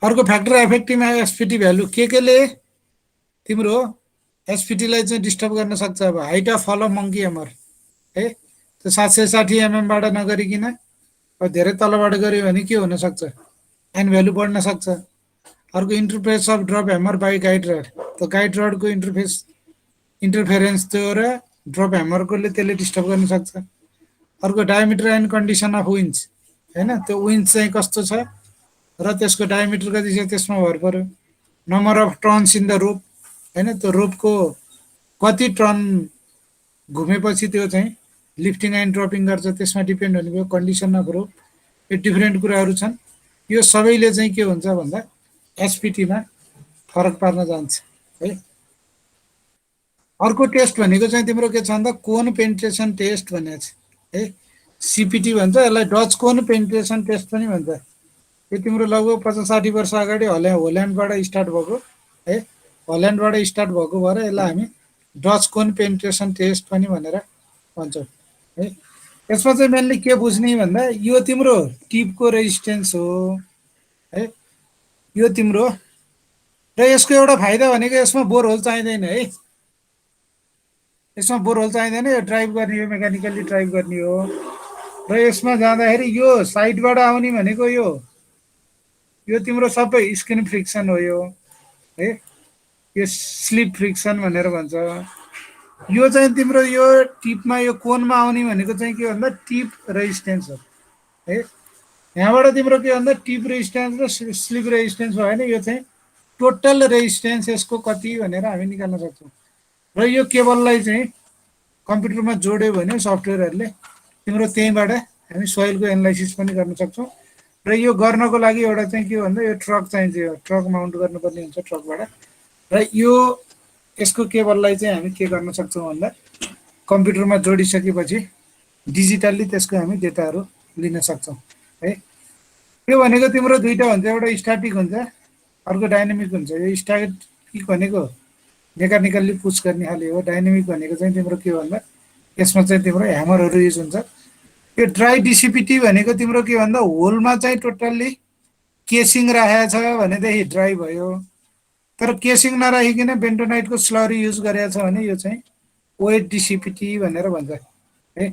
अर्को फ्याक्टर एफेक्टिभ एसपिटी भ्यालु केले तिम्रो एसपिटीलाई चाहिँ डिस्टर्ब गर्न सक्छ। अब हाइट अफ फल अफ मङ्की एमर है, त्यो 760 mm नगरिकन धेरै तलबाट गऱ्यो भने के हुनसक्छ, एन भ्यालु बढ्न सक्छ। अर्को interface of drop hammer by guide rod, त्यो गाइड रडको इन्टरफेरेन्स त्यो र ड्रप ह्यामरकोले त्यसले डिस्टर्ब गर्न सक्छ। अर्को diameter and condition of winch होइन, त्यो विन्च चाहिँ कस्तो छ र त्यसको डायमिटर कति छ त्यसमा भर पर्यो। Number of turns in the rope होइन, त्यो रोपको कति टर्न घुमेपछि त्यो चाहिँ लिफ्टिङ एन्ड ड्रपिङ गर्छ त्यसमा डिपेन्ड हुने भयो। कन्डिसन अफ रोप, यो डिफ्रेन्ट कुराहरू छन्। यो सबैले चाहिँ के हुन्छ भन्दा एसपिटीमा फरक पार्न जान्छ है। अर्को टेस्ट भनेको चाहिँ तिम्रो के छ भन्दा कोन पेन्ट्रेसन टेस्ट भनेको छ है, सिपिटी भन्छ यसलाई, डच कोन पेन्ट्रेसन टेस्ट पनि भन्छ। यो तिम्रो लगभग 50-60 वर्ष अगाडि होल्यान्डबाट स्टार्ट भएको है, होल्यान्डबाट स्टार्ट भएको भएर यसलाई हामी डच कोन पेन्ट्रेसन टेस्ट पनि भनेर भन्छौँ है। यसमा चाहिँ मेनली के बुझ्ने भन्दा यो तिम्रो टिपको रेजिस्टेन्स हो है, यो तिम्रो। र यसको एउटा फाइदा भनेको यसमा बोरहोल चाहिँदैन है, यसमा बोरहोल चाहिँदैन, यो ड्राइभ गर्ने हो, मेकानिकल्ली ड्राइभ गर्ने हो। र यसमा जाँदाखेरि यो साइडबाट आउने भनेको यो तिम्रो सबै स्किन फ्रिक्सन हो यो है, यो स्लिप फ्रिक्सन भनेर भन्छ। यो चाहिँ तिम्रो यो टिपमा यो कोनमा आउने भनेको चाहिँ के भन्दा टिप रेजिस्टेन्स हो है। यहाँबाट तिम्रो के भन्दा टिप रेजिस्टेन्स र स्लिप रेजिस्टेन्स भयो भने यो चाहिँ टोटल रेजिस्टेन्स यसको कति भनेर हामी निकाल्न सक्छौँ। र यो केबललाई चाहिँ कम्प्युटरमा जोड्यो भने सफ्टवेयरहरूले तिम्रो त्यहीँबाट हामी सोइलको एनालाइसिस पनि गर्न सक्छौँ। र यो गर्नको लागि एउटा चाहिँ के भन्दा यो ट्रक चाहिन्छ, यो ट्रक माउन्ट गर्नुपर्ने हुन्छ ट्रकबाट। र यो यसको केबललाई चाहिँ हामी के गर्न सक्छौँ भन्दा कम्प्युटरमा जोडिसकेपछि डिजिटल्ली त्यसको हामी डेटाहरू लिन सक्छौँ है। यो भनेको तिम्रो दुईवटा हुन्छ, एउटा स्ट्याटिक हुन्छ अर्को डाइनामिक हुन्छ। यो स्ट्याटिक भनेको मेकानिकल्ली पुस गर्ने खाले हो, डाइनामिक भनेको चाहिँ तिम्रो के भन्दा यसमा चाहिँ तिम्रो ह्यामरहरू युज हुन्छ। यो ड्राई डिसिपिटी भनेको तिम्रो के भन्दा होलमा चाहिँ टोटल्ली केसिङ राखेको छ भनेदेखि ड्राई भयो, तर केसिङ नराखिकन बेन्टोनाइटको स्लरी युज गरेको छ भने यो चाहिँ वेट डिसिपिटी भनेर भन्छ है।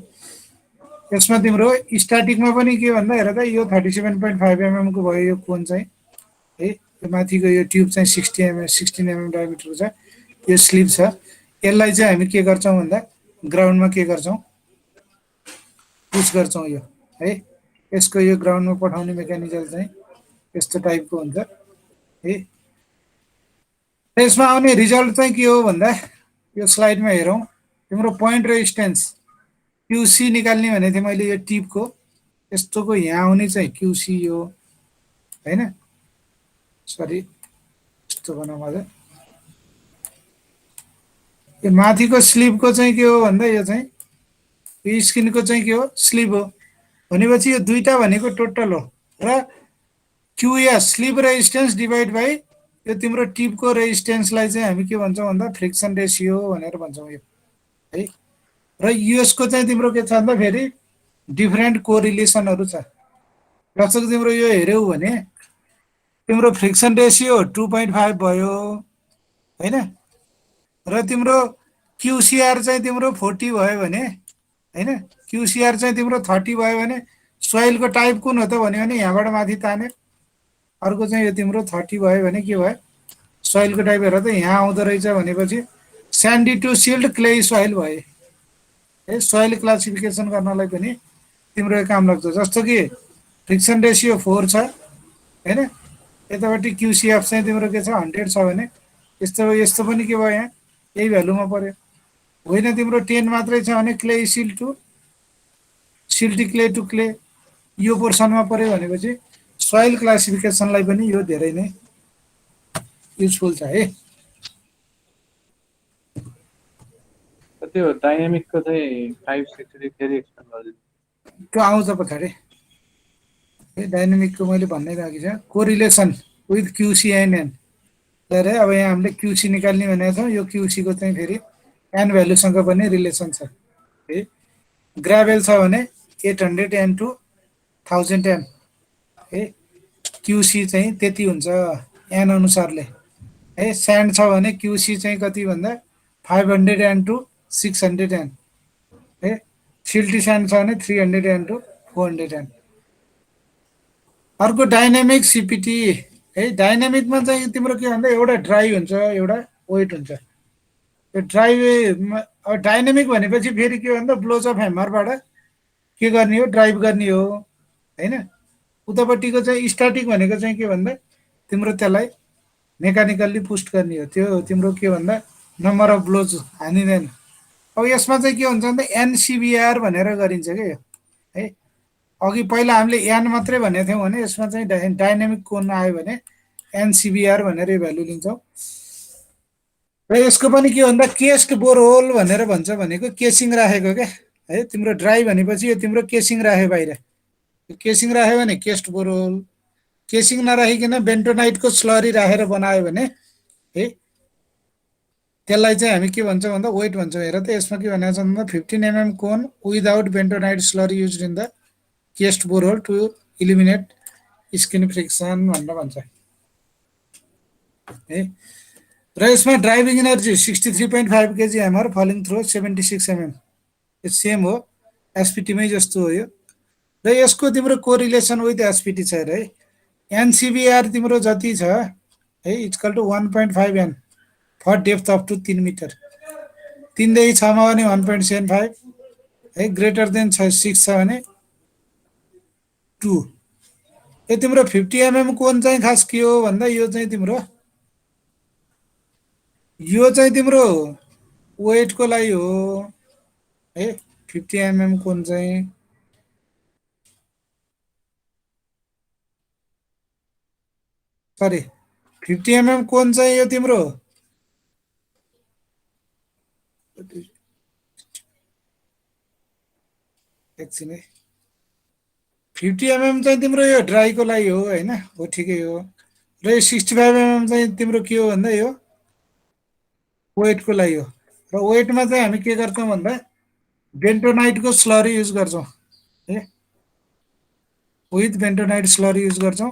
यसमा तिम्रो स्ट्याटिकमा पनि के भन्दा हेर त यो 37.5 mm को भयो यो कोन चाहिँ है, यो माथिको यो ट्युब चाहिँ 16 mm डायमिटरको छ, यो स्लिप छ। यसलाई चाहिँ हामी के गर्छौँ भन्दा ग्राउन्डमा के गर्छौँ पुस गर्छौँ यो है। यसको यो ग्राउन्डमा पठाउने मेकानिजम चाहिँ यस्तो टाइपको हुन्छ है। यसमा आउने रिजल्ट चाहिँ के हो भन्दा यो स्लाइडमा हेरौँ, तिम्रो पोइन्ट रेजिस्टेन्स क्युसी निकाल्ने भनेको थिएँ मैले। यो टिपको यस्तोको यहाँ आउने चाहिँ क्युसी यो होइन, सरी यस्तो बनाऊ अझ। यो माथिको स्लिपको चाहिँ के हो भन्दा यो चाहिँ यो स्किनको चाहिँ के हो स्लिप हो भनेपछि यो दुईटा भनेको टोटल हो। र QS sleep resistance divide by यो तिम्रो टिपको रेजिस्टेन्सलाई चाहिँ हामी के भन्छौँ भन्दा फ्रिक्सन रेसियो भनेर भन्छौँ यो है। र यसको चाहिँ तिम्रो के छ भन्दा फेरि डिफ्रेन्ट कोरिलेसनहरू छ। जस्तो तिम्रो यो हेऱ्यौ भने तिम्रो फ्रिक्सन रेसियो 2.5 भयो होइन, र तिम्रो क्युसिआर चाहिँ तिम्रो 40 भयो भने होइन, क्युसिआर चाहिँ तिम्रो 30 भयो भने सोइलको टाइप कुन हो त भन्यो भने यहाँबाट माथि ताने। अर्को चाहिँ यो तिम्रो 30 भयो भने के भयो सोइलको टाइप हेर त यहाँ आउँदो रहेछ भनेपछि sandy to silt clay soil भयो है। सोइल क्लासिफिकेसन गर्नलाई पनि तिम्रो काम लाग्छ। जस्तो कि फ्रिक्सन रेसियो 4 छ हैन, यतापट्टि क्युसिएफ चाहिँ तिम्रो के छ 100 छ भने यस्तो यस्तो पनि के भयो यहाँ यही भ्यालुमा पर्यो। होइन तिम्रो 10 मात्रै छ भने clay silt to silty clay to clay यो पोर्सनमा पर्यो भनेपछि सोइल क्लासिफिकेसनलाई पनि यो धेरै नै युजफुल छ है। त्यो डाइनामिकको चाहिँ टाइप्स एक्चुअली फेरि एक्सप्लेन गरिदिनु। त्यो आउँछ पछाडि है। डाइनामिकको मैले भन्नै बाँकी छ। कोरिलेसन विथ क्युसिएनएन है। अब यहाँ हामीले क्युसी निकाल्ने भनेको छौँ। यो क्युसीको चाहिँ फेरि एन भ्यालुसँग पनि रिलेसन छ है। ग्राभेल छ भने 800 एन टु 1000 एन है। क्युसी चाहिँ त्यति हुन्छ एन अनुसारले है। स्यान्ड छ भने क्युसी चाहिँ कति भन्दा 500 एन टु 600 एन है। सिल्टी स्यान्ड छ भने 300 एन टु 400 एन। अर्को डाइनामिक सिपिटी है। डाइनामिकमा चाहिँ तिम्रो के भन्दा एउटा ड्राई हुन्छ एउटा वेट हुन्छ। त्यो ड्राई डाइनामिक भनेपछि फेरि के भन्दा ब्लोज अफ ह्यामरबाट के गर्ने हो ड्राइभ गर्ने हो हैन। उतापट्टिको चाहिँ स्ट्याटिक भनेको चाहिँ के भन्दा तिम्रो त्यसलाई मेकानिकल्ली पुस्ट गर्ने हो। त्यो तिम्रो के भन्दा नम्बर अफ ब्लोज हानिँदैन। अब यसमा चाहिँ के हुन्छ भन्दा एनसिबिआर भनेर गरिन्छ क्या यो है। अघि पहिला हामीले एन मात्रै भनेको थियौँ भने यसमा चाहिँ डाइनामिक कोन आयो भने एनसिबिआर भनेर यो भ्यालु लिन्छौँ। र यसको पनि के भन्दा केस्ट बोरहोल भनेर भन्छ भनेको केसिङ राखेको क्या है। तिम्रो ड्राई भनेपछि यो तिम्रो केसिङ राख्यो बाहिर। केसिङ राख्यो भने केस्ट बोरहोल। केसिङ नराखिकन बेन्टोनाइटको स्लरी राखेर बनायो भने है त्यसलाई चाहिँ हामी के भन्छौँ भन्दा वेट भन्छौँ। हेर त यसमा के भनेको छ भन्दा 15 mm cone without bentonite slurry use in the cased borehole to eliminate skin friction भनेर भन्छ है। र यसमा driving energy 63.5 kg hammer falling through 76 mm same हो एसपिटीमै जस्तो हो यो। र यसको तिम्रो कोरिलेसन विथ एसपिटी छ है। एनसिबिआर तिम्रो जति छ है equal to 1.5 N for depth up to 3 metre. 3देखि 6मा भने 1.75 है। ग्रेटर देन 6 छ भने 2। यो तिम्रो 50 mm कोन चाहिँ खास के हो भन्दा यो चाहिँ तिम्रो वेटको लागि हो है। 50 mm कोन चाहिँ सरी 50 mm कोन चाहिँ यो तिम्रो एकछिन है। 50 mm चाहिँ तिम्रो यो ड्राईको लागि हो हैन हो ठिकै हो। र यो 65 mm चाहिँ तिम्रो के हो भन्दा यो वेटको लागि हो। र वेटमा चाहिँ हामी के गर्छौँ भन्दा बेन्टोनाइटको स्लरी युज गर्छौँ है। विथ बेन्टोनाइट स्लरी युज गर्छौँ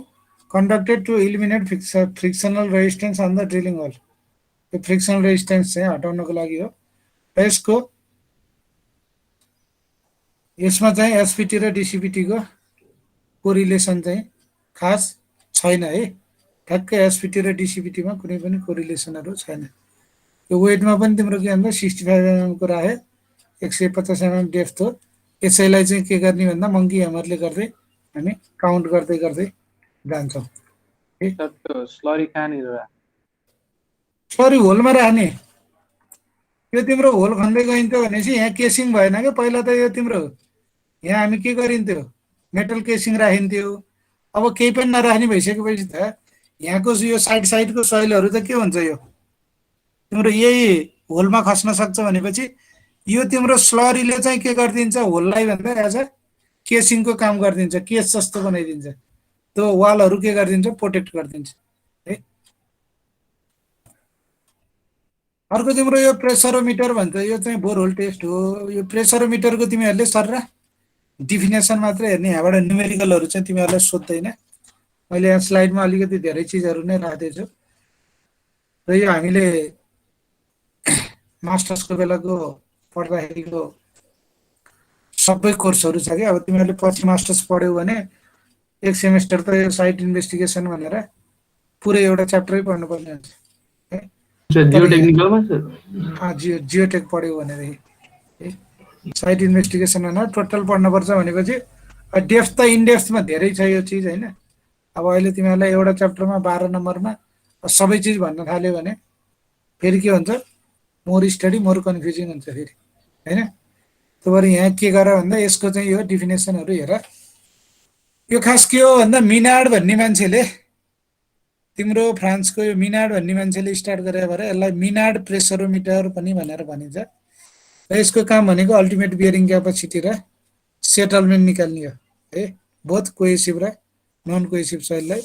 conducted to eliminate frictional resistance on the drilling hole. यो फ्रिक्सनल रेजिस्टेन्स चाहिँ हटाउनको लागि हो। र यसमा चाहिँ एसपिटी र डिसिपिटीको कोरिलेसन चाहिँ खास छैन है। ठ्याक्कै एसपिटी र डिसिपिटीमा कुनै पनि कोरिलेसनहरू छैन। यो वेटमा पनि तिम्रो के भन्दा 65 mm को राखे 150 mm डेप्थ हो। यसैलाई चाहिँ के गर्ने भन्दा मङ्की ह्यामरले गर्दै हामी काउन्ट गर्दै गर्दै जान्छौँ। स्लरी कहाँनिर स्लरी होलमा राख्ने। यो तिम्रो होल खन्दै गइन्थ्यो भनेपछि यहाँ केसिङ भएन क्या। पहिला त यो तिम्रो यहाँ हामी के गरिन्थ्यो मेटल केसिङ राखिन्थ्यो। अब केही पनि नराख्ने भइसकेपछि त यहाँको यो साइडको सोइलहरू त के हुन्छ यो तिम्रो यही होलमा खस्न सक्छ भनेपछि यो तिम्रो स्लरीले चाहिँ के गरिदिन्छ होललाई भन्दा एज अ केसिङको काम गरिदिन्छ। केस जस्तो बनाइदिन्छ। त्यो वालहरू के गरिदिन्छ प्रोटेक्ट गरिदिन्छ है। अर्को तिम्रो यो प्रेसरोमिटर भन्छ। यो चाहिँ बोरहोल टेस्ट हो। यो प्रेसरोमिटरको तिमीहरूले सर डिफिनेसन मात्रै हेर्ने। यहाँबाट न्युमेरिकलहरू चाहिँ तिमीहरूलाई सोध्दैन। मैले यहाँ स्लाइडमा अलिकति धेरै चिजहरू नै राख्दैछु। र यो हामीले मास्टर्सको बेलाको पढ्दाखेरिको सबै कोर्सहरू छ कि अब तिमीहरूले पछि मास्टर्स पढ्यौ भने एक सेमेस्टर त यो साइट इन्भेस्टिगेसन भनेर पुरै एउटा च्याप्टरै पढ्नुपर्ने हुन्छ है। जियो टेक्निकलमा सर जियोटेक पढ्यौ भनेदेखि है साइट इन्भेस्टिगेसन भनेर टोटल पढ्नुपर्छ भनेपछि डेप्थ त इनडेप्थमा धेरै छ यो चिज होइन। अब अहिले तिमीहरूलाई एउटा च्याप्टरमा 12 नम्बरमा सबै चिज भन्न थाल्यो भने फेरि के हुन्छ, मोर स्टडी मोर कन्फ्युजिङ हुन्छ फेरि होइन। त्यो भएर यहाँ के गर भन्दा यसको चाहिँ यो डिफिनेसनहरू हेर। यो खास के हो भन्दा मिनार्ड भन्ने मान्छेले, तिम्रो फ्रान्सको यो मिनार्ड भन्ने मान्छेले स्टार्ट गरे भएर यसलाई मिनार्ड प्रेसरोमिटर पनि भनेर भनिन्छ। र यसको काम भनेको अल्टिमेट बियरिङ क्यापासिटी र सेटलमेन्ट निकाल्ने हो है, बोथ कोहेसिभ र नन कोहेसिभ सोइललाई।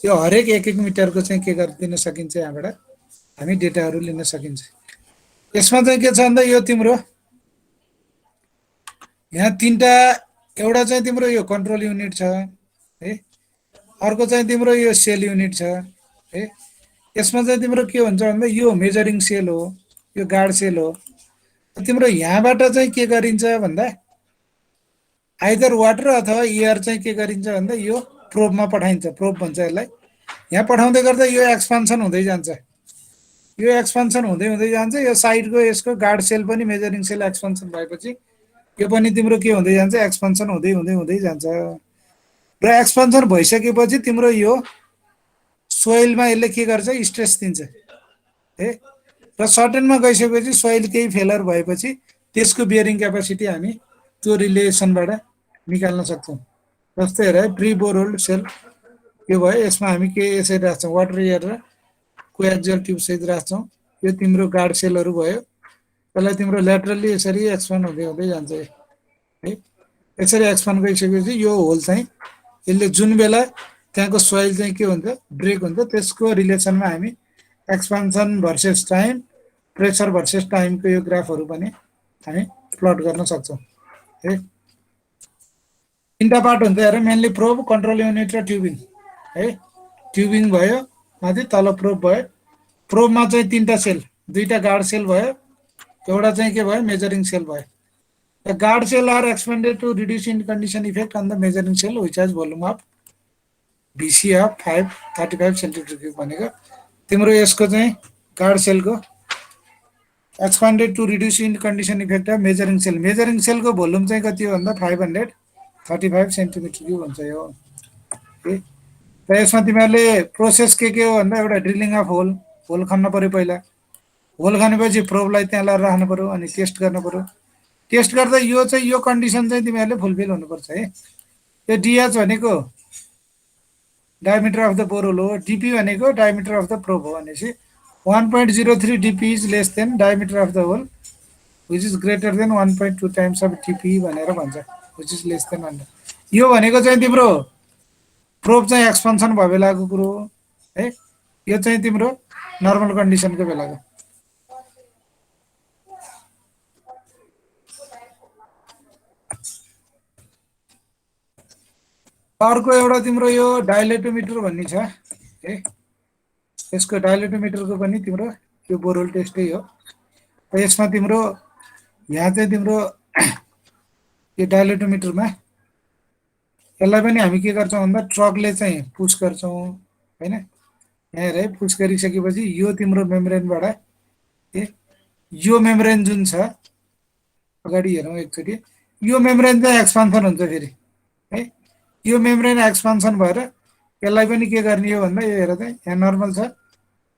यो हरेक एक मिटरको चाहिँ के गरिदिन सकिन्छ, यहाँबाट हामी डेटाहरू लिन सकिन्छ। यसमा चाहिँ के छ भन्दा यो तिम्रो यहाँ तीनटा, एउटा चाहिँ तिम्रो यो कन्ट्रोल युनिट छ है, अर्को चाहिँ तिम्रो यो सेल युनिट छ है। यसमा चाहिँ तिम्रो के हुन्छ भन्दा यो मेजरिङ सेल हो, यो गार्ड सेल हो। तिम्रो यहाँबाट चाहिँ के गरिन्छ भन्दा आइदर वाटर अथवा एयर चाहिँ के गरिन्छ भन्दा यो प्रोबमा पठाइन्छ, प्रोब भन्छ यसलाई। यहाँ पठाउँदै गर्दा यो एक्सपान्सन हुँदै जान्छ, यो एक्सपान्सन हुँदै हुँदै जान्छ। यो साइडको यसको गार्ड सेल पनि मेजरिङ सेल एक्सपान्सन भएपछि यो पनि तिम्रो के हुँदै जान्छ, एक्सपान्सन हुँदै हुँदै हुँदै जान्छ। र एक्सपान्सन भइसकेपछि तिम्रो यो सोइलमा यसले के गर्छ, स्ट्रेस दिन्छ है। र सर्टेनमा गइसकेपछि सोइल केही फेलर भएपछि त्यसको बियरिङ क्यापासिटी हामी त्यो रिलेसनबाट निकाल्न सक्छौँ। जस्तै हेर प्री बोरहोल्ड सेल यो भयो, यसमा हामी के यसरी राख्छौँ, वाटर एयर र कोएक्सियल ट्युब सहित राख्छौँ। यो तिम्रो गार्ड सेलहरू भयो, त्यसलाई तिम्रो ल्याटरली यसरी एक्सपान्ड हुँदै हुँदै जान्छ है। यसरी एक्सपान्ड गरिसकेपछि यो होल चाहिँ यसले जुन बेला त्यहाँको सोइल चाहिँ के हुन्छ, ब्रेक हुन्छ, त्यसको रिलेसनमा हामी expansion versus time, pressure versus टाइमको यो ग्राफहरू पनि हामी प्लट गर्न सक्छौँ है। तिनवटा पार्ट हुन्छ हेर, मेनली प्रोब, कन्ट्रोल युनिट र ट्युबिङ है। ट्युबिङ भयो माथि, तल प्रोब भयो। प्रोबमा चाहिँ तीनटा सेल, दुईटा गार्ड सेल भयो, एउटा चाहिँ के भयो, मेजरिङ सेल भयो। The guard cell are expanded to reduce in condition effect on the measuring cell which has volume of BC of 535 centimeter cube भनेको तिम्रो यसको चाहिँ गार्ड सेलको expanded to reduce in condition effect of measuring cell. Measuring सेलको भोल्युम चाहिँ कति हो भन्दा 535 सेन्टिमिटर क्युब हुन्छ यो है। र यसमा तिमीहरूले प्रोसेस के हो भन्दा एउटा ड्रिलिङ अफ होल, होल खन्न पर्यो पहिला। होल खनेपछि प्रोबलाई त्यहाँ लगाएर राख्नु पर्यो अनि टेस्ट गर्नु पर्यो। टेस्ट गर्दा यो चाहिँ यो कन्डिसन चाहिँ तिमीहरूले फुलफिल हुनुपर्छ है। यो डिएच भनेको डायमिटर अफ द बोरहोल हो, डिपी भनेको डायमिटर अफ द प्रोब हो। भनेपछि 1.03 DP is less than diameter of the hole which is greater than 1.2 times of DP भनेर भन्छ, विच इज लेस देन 100। यो भनेको चाहिँ तिम्रो प्रोब चाहिँ एक्सपान्सन भयो बेलाको कुरो हो है। यो चाहिँ तिम्रो नर्मल कन्डिसनको बेलाको। अर्को एउटा तिम्रो यो डाइलेटोमिटर भन्ने छ है। यसको डाइलेटोमिटरको पनि तिम्रो यो बोरहोल टेस्टै हो। र यसमा तिम्रो यहाँ चाहिँ तिम्रो यो डाइलेटोमिटरमा यसलाई पनि हामी के गर्छौँ भन्दा ट्रकले चाहिँ पुस गर्छौँ होइन। यहाँ हेर, पुस गरिसकेपछि यो तिम्रो मेम्ब्रेनबाट यो मेम्ब्रेन जुन छ, अगाडि हेरौँ एकचोटि, यो मेम्ब्रेन चाहिँ एक्सपान्सन हुन्छ फेरि है। यो मेम्ब्रेन एक्सपान्सन भएर यसलाई पनि के गर्ने हो भन्दा यो हेर चाहिँ यहाँ नर्मल छ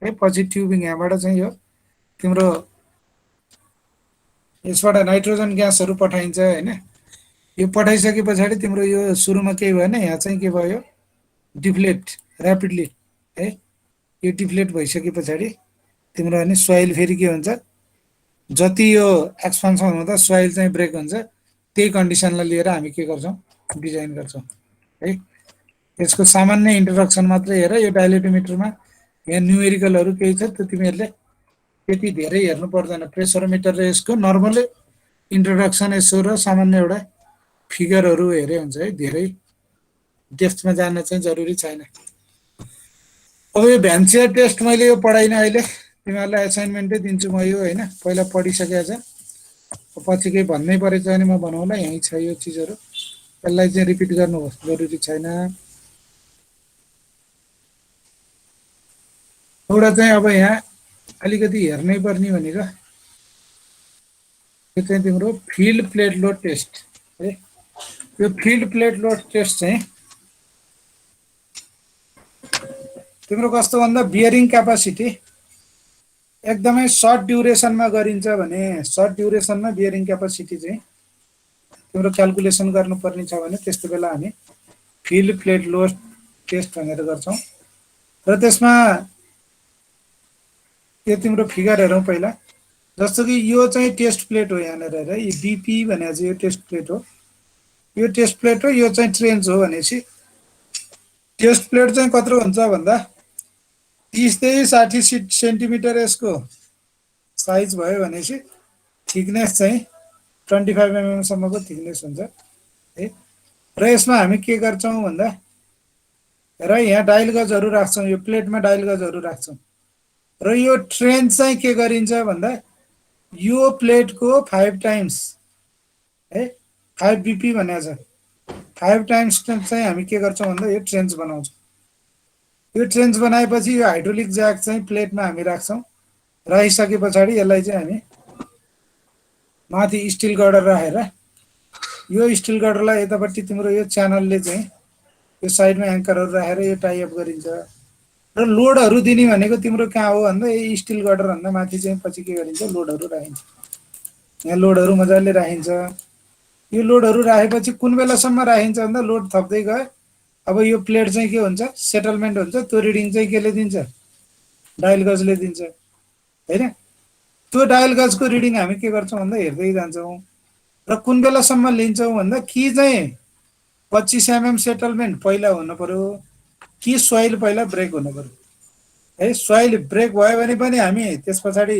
है। पछि ट्युबिङ यहाँबाट चाहिँ यो तिम्रो यसबाट नाइट्रोजन ग्यासहरू पठाइन्छ होइन। यो पठाइसके पछाडि तिम्रो यो सुरुमा केही भएन, यहाँ चाहिँ के भयो, डिफ्लेट ऱ्यापिडली है। यो डिफ्लेट भइसके पछाडि तिम्रो अनि सोइल फेरि के हुन्छ, जति यो एक्सपान्सन हुँदा सोइल चाहिँ ब्रेक हुन्छ, त्यही कन्डिसनलाई लिएर हामी के गर्छौँ, डिजाइन गर्छौँ है। यसको सामान्य इन्ट्रोडक्सन मात्रै हेर। यो डाइलेटोमिटरमा यहाँ न्युमेरिकलहरू केही छ, त्यो तिमीहरूले त्यति धेरै हेर्नु पर्दैन। प्रेसरोमिटर र यसको नर्मल इन्ट्रोडक्सन यसो र सामान्य एउटा फिगरहरू हेरे हुन्छ है। धेरै डेप्थमा जान चाहिँ जरुरी छैन। अब यो भ्यान्सियर टेस्ट मैले यो पढाइनँ अहिले, तिमीहरूलाई एसाइनमेन्टै दिन्छु म यो होइन, पहिला पढिसकेको छ। पछि केही भन्नै परेछ भने म बनाउँला, यहीँ छ यो चिजहरू, यसलाई चाहिँ रिपिट गर्नुहोस्, जरुरी छैन। एउटा चाहिँ अब यहाँ अलिकति हेर्नै पर्ने भनेको यो चाहिँ तिम्रो फिल्ड प्लेट लोड टेस्ट है। यो फिल्ड प्लेट लोड टेस्ट चाहिँ तिम्रो कस्तो भन्दा बियरिङ क्यापासिटी एकदमै सर्ट ड्युरेसनमा गरिन्छ भने, सर्ट ड्युरेसनमा बियरिङ क्यापासिटी चाहिँ तिम्रो क्यालकुलेसन गर्नुपर्ने छ भने त्यस्तो बेला हामी फिल्ड प्लेट लोड टेस्ट भनेर गर्छौँ। र त्यसमा यो तिम्रो फिगर हेरौँ पहिला। जस्तो कि यो चाहिँ टेस्ट प्लेट हो, यहाँनिर हेर, यो बिपी भनेको चाहिँ यो टेस्ट प्लेट हो, यो टेस्ट प्लेट हो, यो चाहिँ ट्रेन्च हो भनेपछि टेस्ट प्लेट चाहिँ कत्रो हुन्छ भन्दा 30 देखि 60 सेन्टिमिटर यसको साइज भयो भनेपछि थिकनेस चाहिँ 25 mm को थिकनेस हुन्छ है। र यसमा हामी के गर्छौँ भन्दा र यहाँ डायल गजहरू राख्छौँ, यो प्लेटमा डायल गजहरू राख्छौँ। र यो ट्रेन्च चाहिँ के गरिन्छ भन्दा यो प्लेटको 5 टाइम्स है, 5 बिपी भनेको छ, 5 टाइम्स चाहिँ हामी के गर्छौँ भन्दा यो ट्रेन्च बनाउँछौँ। यो ट्रेन्च बनाएपछि यो हाइड्रोलिक ज्याक चाहिँ प्लेटमा हामी राख्छौँ। राखिसके पछाडि यसलाई चाहिँ हामी माथि स्टिल गर्डर राखेर यो स्टिल गर्डरलाई यतापट्टि तिम्रो यो च्यानलले चाहिँ यो साइडमा एङ्करहरू राखेर यो टाइअप गरिन्छ। र लोडहरू दिने भनेको तिम्रो कहाँ हो भन्दा यो स्टिल गर्डरभन्दा माथि चाहिँ पछि के गरिन्छ, लोडहरू राखिन्छ। यहाँ लोडहरू मजाले राखिन्छ। यो लोडहरू राखेपछि कुन बेलासम्म राखिन्छ भन्दा लोड थप्दै गयो, अब यो प्लेट चाहिँ के हुन्छ, सेटलमेन्ट हुन्छ। त्यो रिडिङ चाहिँ केले दिन्छ, डायल गजले दिन्छ होइन। त्यो डायल गजको रिडिङ हामी के गर्छौँ भन्दा हेर्दै जान्छौँ। र कुन बेलासम्म लिन्छौँ भन्दा कि चाहिँ 25 mm सेटलमेन्ट पहिला हुनु पर्यो, कि सोइल पहिला ब्रेक हुनु पर्यो है। सोइल ब्रेक भयो भने पनि हामी त्यस पछाडि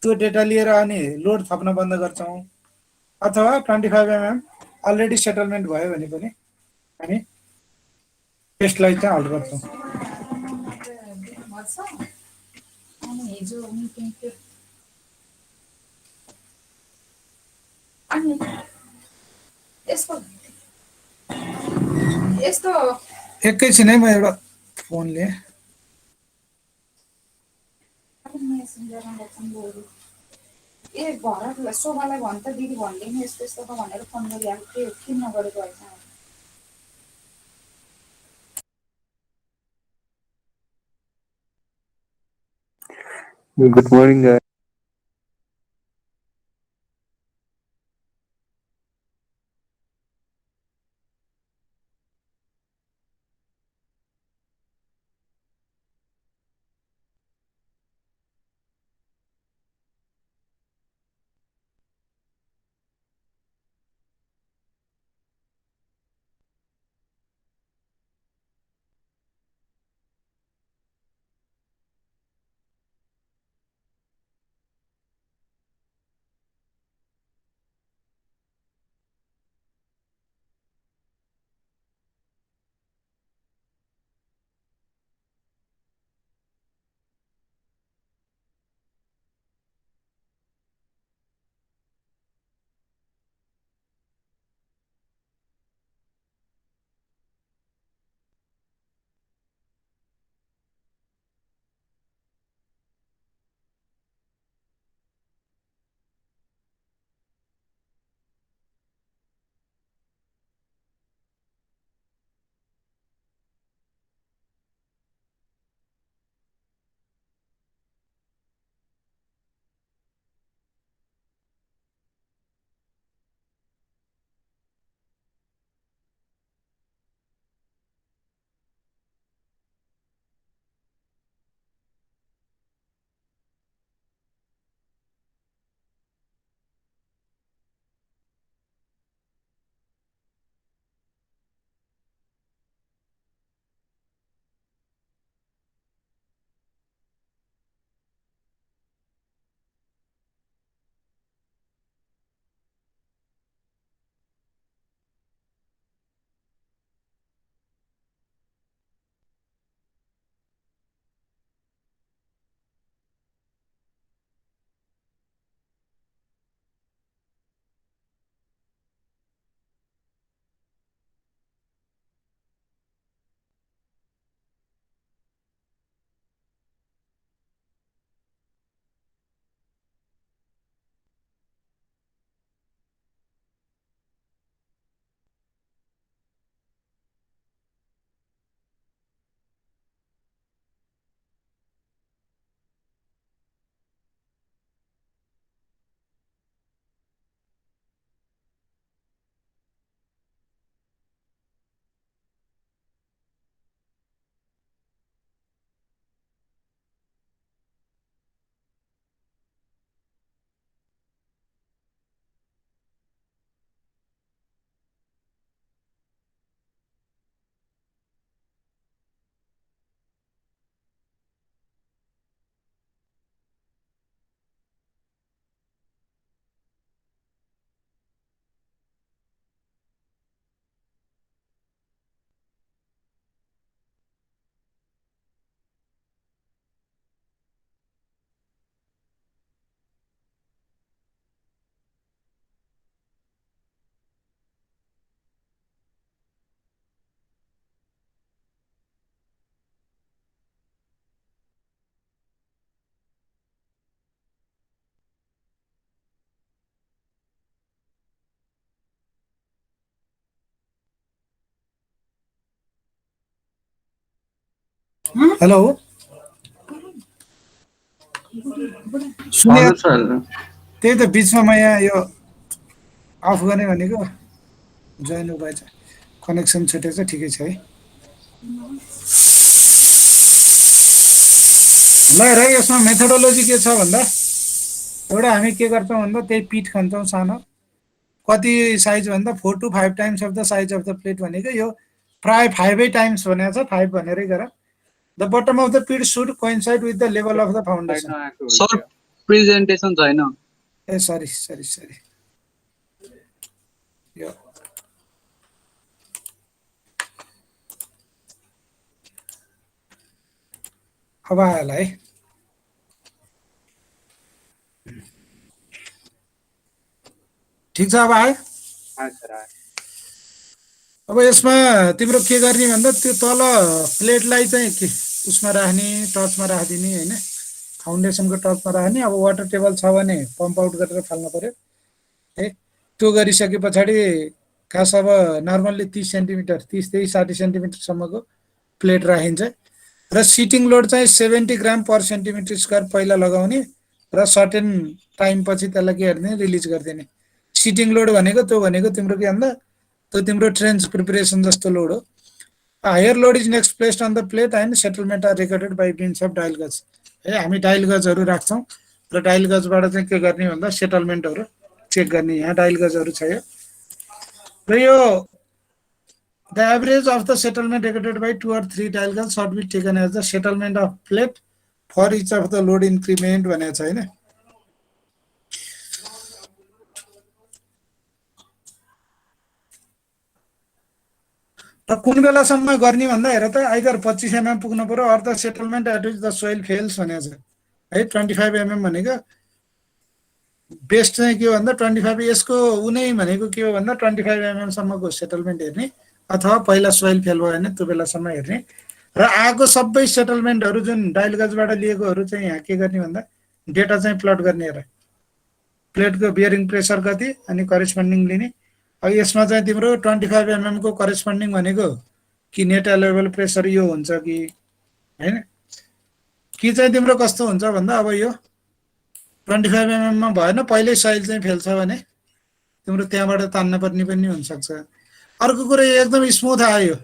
त्यो डेटा लिएर अनि लोड थप्न बन्द गर्छौँ। अथवा 25 mm अलरेडी सेटलमेन्ट भयो भने पनि हामी टेस्टलाई चाहिँ हल्ट गर्छौँ। एकैछिन है, म एउटा फोनले ए भरतलाई शोभालाई भन्छ दिदी भनिदिनु यस्तो यस्तो त भनेर फोन गरिहाल्नु, के किन नगरेको होइन। Good morning, guys. हेलो सुने हजुर सर। त्यही त बिचमा म यहाँ यो अफ गर्ने भनेको जोइन भएछ कनेक्सन छुटेछ ठिकै छ है ल हेर यसमा मेथोडोलोजी के छ भन्दा एउटा हामी के गर्छौँ भन्दा त्यही पिट खान्छौँ सानो कति साइज भन्दा 4 to 5 times of the size of the plate भनेको यो प्राय 5 टाइम्स भनेको छ 5 भनेरै गर the bottom of the pit should coincide with the level of the foundation sir presentation छैन। ए सरी सरी सरी यो अब आयो होला है ठिक छ अब आयो अब यसमा तिम्रो के गर्ने भन्दा त्यो तल प्लेटलाई चाहिँ के उसमा राख्ने टचमा राखिदिने होइन फाउन्डेसनको टचमा राख्ने अब वाटर टेबल छ भने पम्प आउट गरेर फाल्नु पर्यो है त्यो गरिसके पछाडि खास अब नर्मल्ली 30 सेन्टिमिटर 30 60 सेन्टिमिटरसम्मको प्लेट राखिन्छ र सिटिङ लोड चाहिँ 70 ग्राम पर सेन्टिमिटर स्क्वायर पहिला लगाउने र सर्टेन टाइम पछि त्यसलाई के गर्ने रिलिज गरिदिने सिटिङ लोड भनेको तिम्रो के भन्दा त्यो तिम्रो ट्रेन्च प्रिपरेसन जस्तो लोड हो higher load is next placed on the plate and settlement are recorded by means of dial gauge है हामी डायल गजहरू राख्छौँ र डायल गजबाट चाहिँ के गर्ने भन्दा सेटलमेन्टहरू चेक गर्ने यहाँ डायल गजहरू छ यो र यो the average of the settlement recorded by 2 or 3 dial gauge should be taken as the settlement of plate for each of the load increment भनेको छ होइन र कुन बेलासम्म गर्ने भन्दा हेर त आइदर 25 mm पुग्नु पर्यो or the settlement at which the soil fails भनेको छ है 25 mm भनेको बेस्ट चाहिँ के हो भन्दा 25 यसको उनै भनेको के हो भन्दा 25 mm सम्मको सेटलमेन्ट हेर्ने अथवा पहिला सोइल फेल भयो भने त्यो बेलासम्म हेर्ने र आएको सबै सेटलमेन्टहरू जुन डायल गजबाट लिएकोहरू चाहिँ यहाँ के गर्ने भन्दा डेटा चाहिँ प्लट गर्ने हेर प्लेटको बियरिङ प्रेसर कति अनि करेस्पोन्डिङ लिने अब यसमा चाहिँ तिम्रो 25 mm को करेस्पोन्डिङ भनेको कि नेट एलोवेबल प्रेसर यो हुन्छ कि हैन कि चाहिँ तिम्रो कस्तो हुन्छ भन्दा अब यो 25 mm मा भएन पहिल्यै सोइल चाहिँ फेल्छ भने तिम्रो त्यहाँबाट तान्न पर्ने पनि हुन सक्छ अर्को कुरा एकदम स्मुथ आयो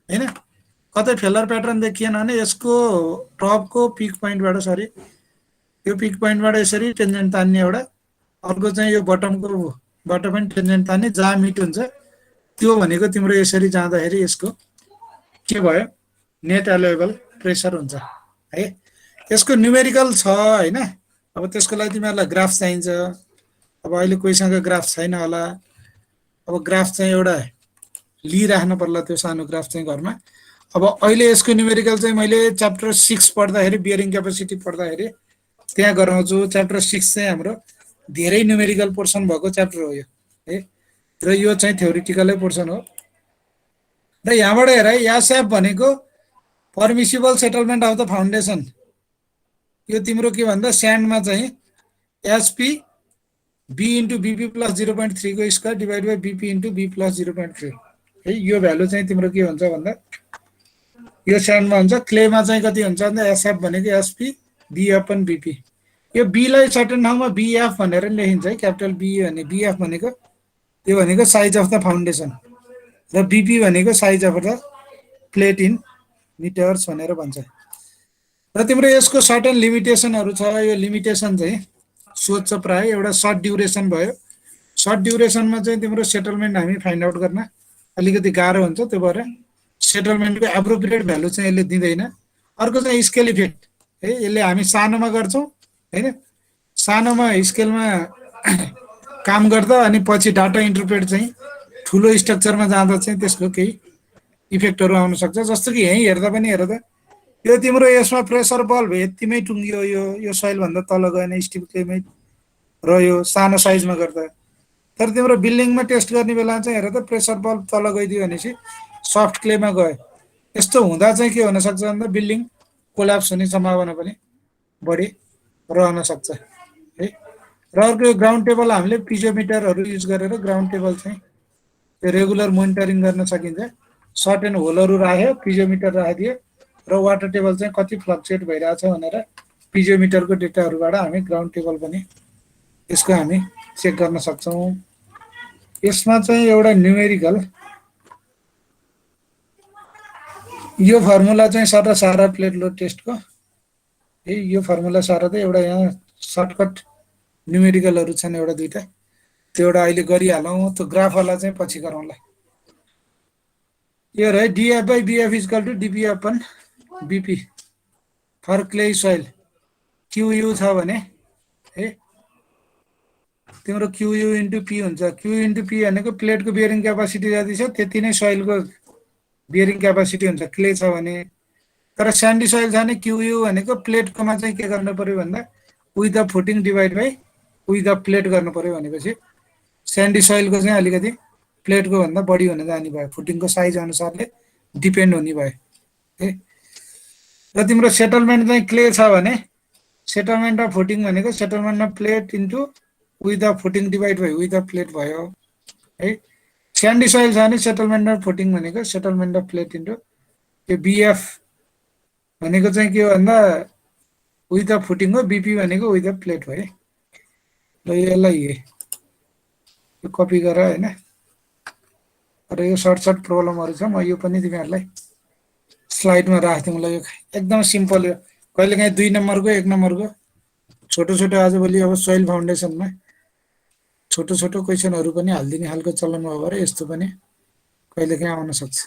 हैन कतै फेलर प्याटर्न देखिएन भने यसको टपको पिक पोइन्टबाट सरी यो पिक पोइन्टबाट यसरी टेन्जेन्ट तान्ने एउटा अर्को चाहिँ यो बटमकोबाट पनि टेन्जेन्ट तान्ने जहाँ मिट हुन्छ त्यो भनेको तिम्रो यसरी जाँदाखेरि यसको के भयो नेट एलोवेबल प्रेसर हुन्छ है यसको न्युमेरिकल छ हैन अब त्यसको लागि तिमीहरूलाई ग्राफ चाहिन्छ अब अहिले कोहीसँग ग्राफ छैन होला अब ग्राफ चाहिँ एउटा लिइराख्नु पर्ला त्यो सानो ग्राफ चाहिँ घरमा अब अहिले यसको न्युमेरिकल चाहिँ मैले च्याप्टर 6 पढ्दाखेरि बियरिङ क्यापेसिटी पढ्दाखेरि त्यहाँ गराउँछु च्याप्टर 6 चाहिँ हाम्रो धेरै न्युमेरिकल पोर्सन भएको च्याप्टर हो यो है र यो चाहिँ थ्योरिटिकलै पोर्सन हो र यहाँबाट हेर यास्याप भनेको permissible settlement of the foundation यो तिम्रो के भन्दा स्यान्डमा चाहिँ SP B into BP plus 0.3 को square divide by BP into B plus 0.3 है यो भ्यालु चाहिँ तिम्रो के हुन्छ भन्दा यो स्यान्डमा हुन्छ क्लेमा चाहिँ कति हुन्छ भन्दा एसएफ भनेको एसपी बी अपन बीपी यो बीलाई सर्टेन ठाउँमा बीएफ भनेर लेखिन्छ है क्यापिटल बी भने बीएफ भनेको त्यो भनेको साइज अफ द फाउन्डेसन र बीपी भनेको size of the plate in metres भनेर भन्छ र तिम्रो यसको सर्टेन लिमिटेसनहरू छ यो लिमिटेसन चाहिँ सोध्छ प्राय एउटा सर्ट ड्युरेसन भयो सर्ट ड्युरेसनमा चाहिँ तिम्रो सेटलमेन्ट हामी फाइन्ड आउट गर्न अलिकति गाह्रो हुन्छ त्यो भएर सेटलमेन्टको एप्रोप्रिएट भ्यालु चाहिँ यसले दिँदैन अर्को चाहिँ स्केल इफेक्ट है यसले हामी सानोमा गर्छौँ हैन सानोमा स्केलमा काम गर्दा अनि पछि डाटा इन्टरप्रेट चाहिँ ठुलो स्ट्रक्चरमा जाँदा चाहिँ त्यसको केही इफेक्टहरू आउन सक्छ जस्तो कि यहीँ हेर्दा पनि हेर त यो तिम्रो यसमा प्रेसर बल्ब यतिमै टुङ्गियो यो सोइल भन्दा तल गएन स्टिल क्लेमै रह्यो सानो साइजमा गर्दा तर तिम्रो बिल्डिङमा टेस्ट गर्ने बेला चाहिँ हेर त प्रेसर बल्ब तल गइदियो भनेपछि सफ्ट क्लेमा गयो यस्तो हुँदा चाहिँ के हुन सक्छ भन्दा बिल्डिङ कोल्याप्स हुने सम्भावना पनि बढी रहन सक्छ है र अर्को ग्राउन्ड टेबल हामीले पिजोमिटरहरू युज गरेर ग्राउन्ड टेबल चाहिँ रेगुलर मोनिटरिङ गर्न सकिन्छ सर्टेन होलहरू राख्यो पिजोमिटर राखिदियो र वाटर टेबल चाहिँ कति फ्लक्चुएट भइरहेछ भनेर पिजियोमिटरको डेटाहरूबाट हामी ग्राउन्ड टेबल पनि यसको हामी चेक गर्न सक्छौँ। यसमा चाहिँ एउटा न्युमेरिकल यो फर्मुला चाहिँ सर सारा प्लेट लोड टेस्टको है, यो फर्मुला सारा त एउटा यहाँ सर्टकट न्युमेरिकलहरू छन् एउटा दुईटा, त्यो एउटा अहिले गरिहालौँ, त्यो ग्राफवाला चाहिँ पछि गरौँला। यो है DF by BF equal to DP upon BP for clay soil. QU छ भने है तिम्रो क्युयु इन्टु पी हुन्छ। क्यु इन्टु पी भनेको प्लेटको बियरिङ क्यापासिटी जति छ त्यति नै सोइलको बियरिङ क्यापासिटी हुन्छ क्ले छ भने। तर स्यान्डी सोइल छ भने क्युयु भनेको प्लेटकोमा चाहिँ के गर्नु पर्यो भन्दा with the footing divide by with the plate गर्नु पर्यो भनेपछि स्यान्डी सोइलको चाहिँ अलिकति प्लेटको भन्दा बढी हुन जाने भयो, फुटिङको साइज अनुसारले डिपेन्ड हुने भयो है। र तिम्रो सेटलमेन्ट चाहिँ क्ले छ भने सेटलमेन्ट अफ फुटिङ भनेको settlement of plate into with the footing divide by with the plate भयो है। स्यान्डी सोइल छ भने सेटलमेन्ट अफ फुटिङ भनेको सेटलमेन्ट अफ प्लेट इन्टु यो बिएफ भनेको चाहिँ के हो भन्दा विथ द फुटिङ हो, बिपी भनेको विथ द प्लेट भयो। ल यसलाई यो कपी गर होइन। र यो सर्ट प्रब्लमहरू छ, म यो पनि तिमीहरूलाई स्लाइडमा राखिदिउँ। ल यो एकदम सिम्पल, यो कहिलेकाहीँ 2 नम्बरको 1 नम्बरको छोटो छोटो आजभोलि अब सोइल फाउन्डेसनमा छोटो छोटो क्वेसनहरू पनि हालिदिने खालको चलन भयो भने यस्तो पनि कहिलेकाहीँ आउन सक्छ।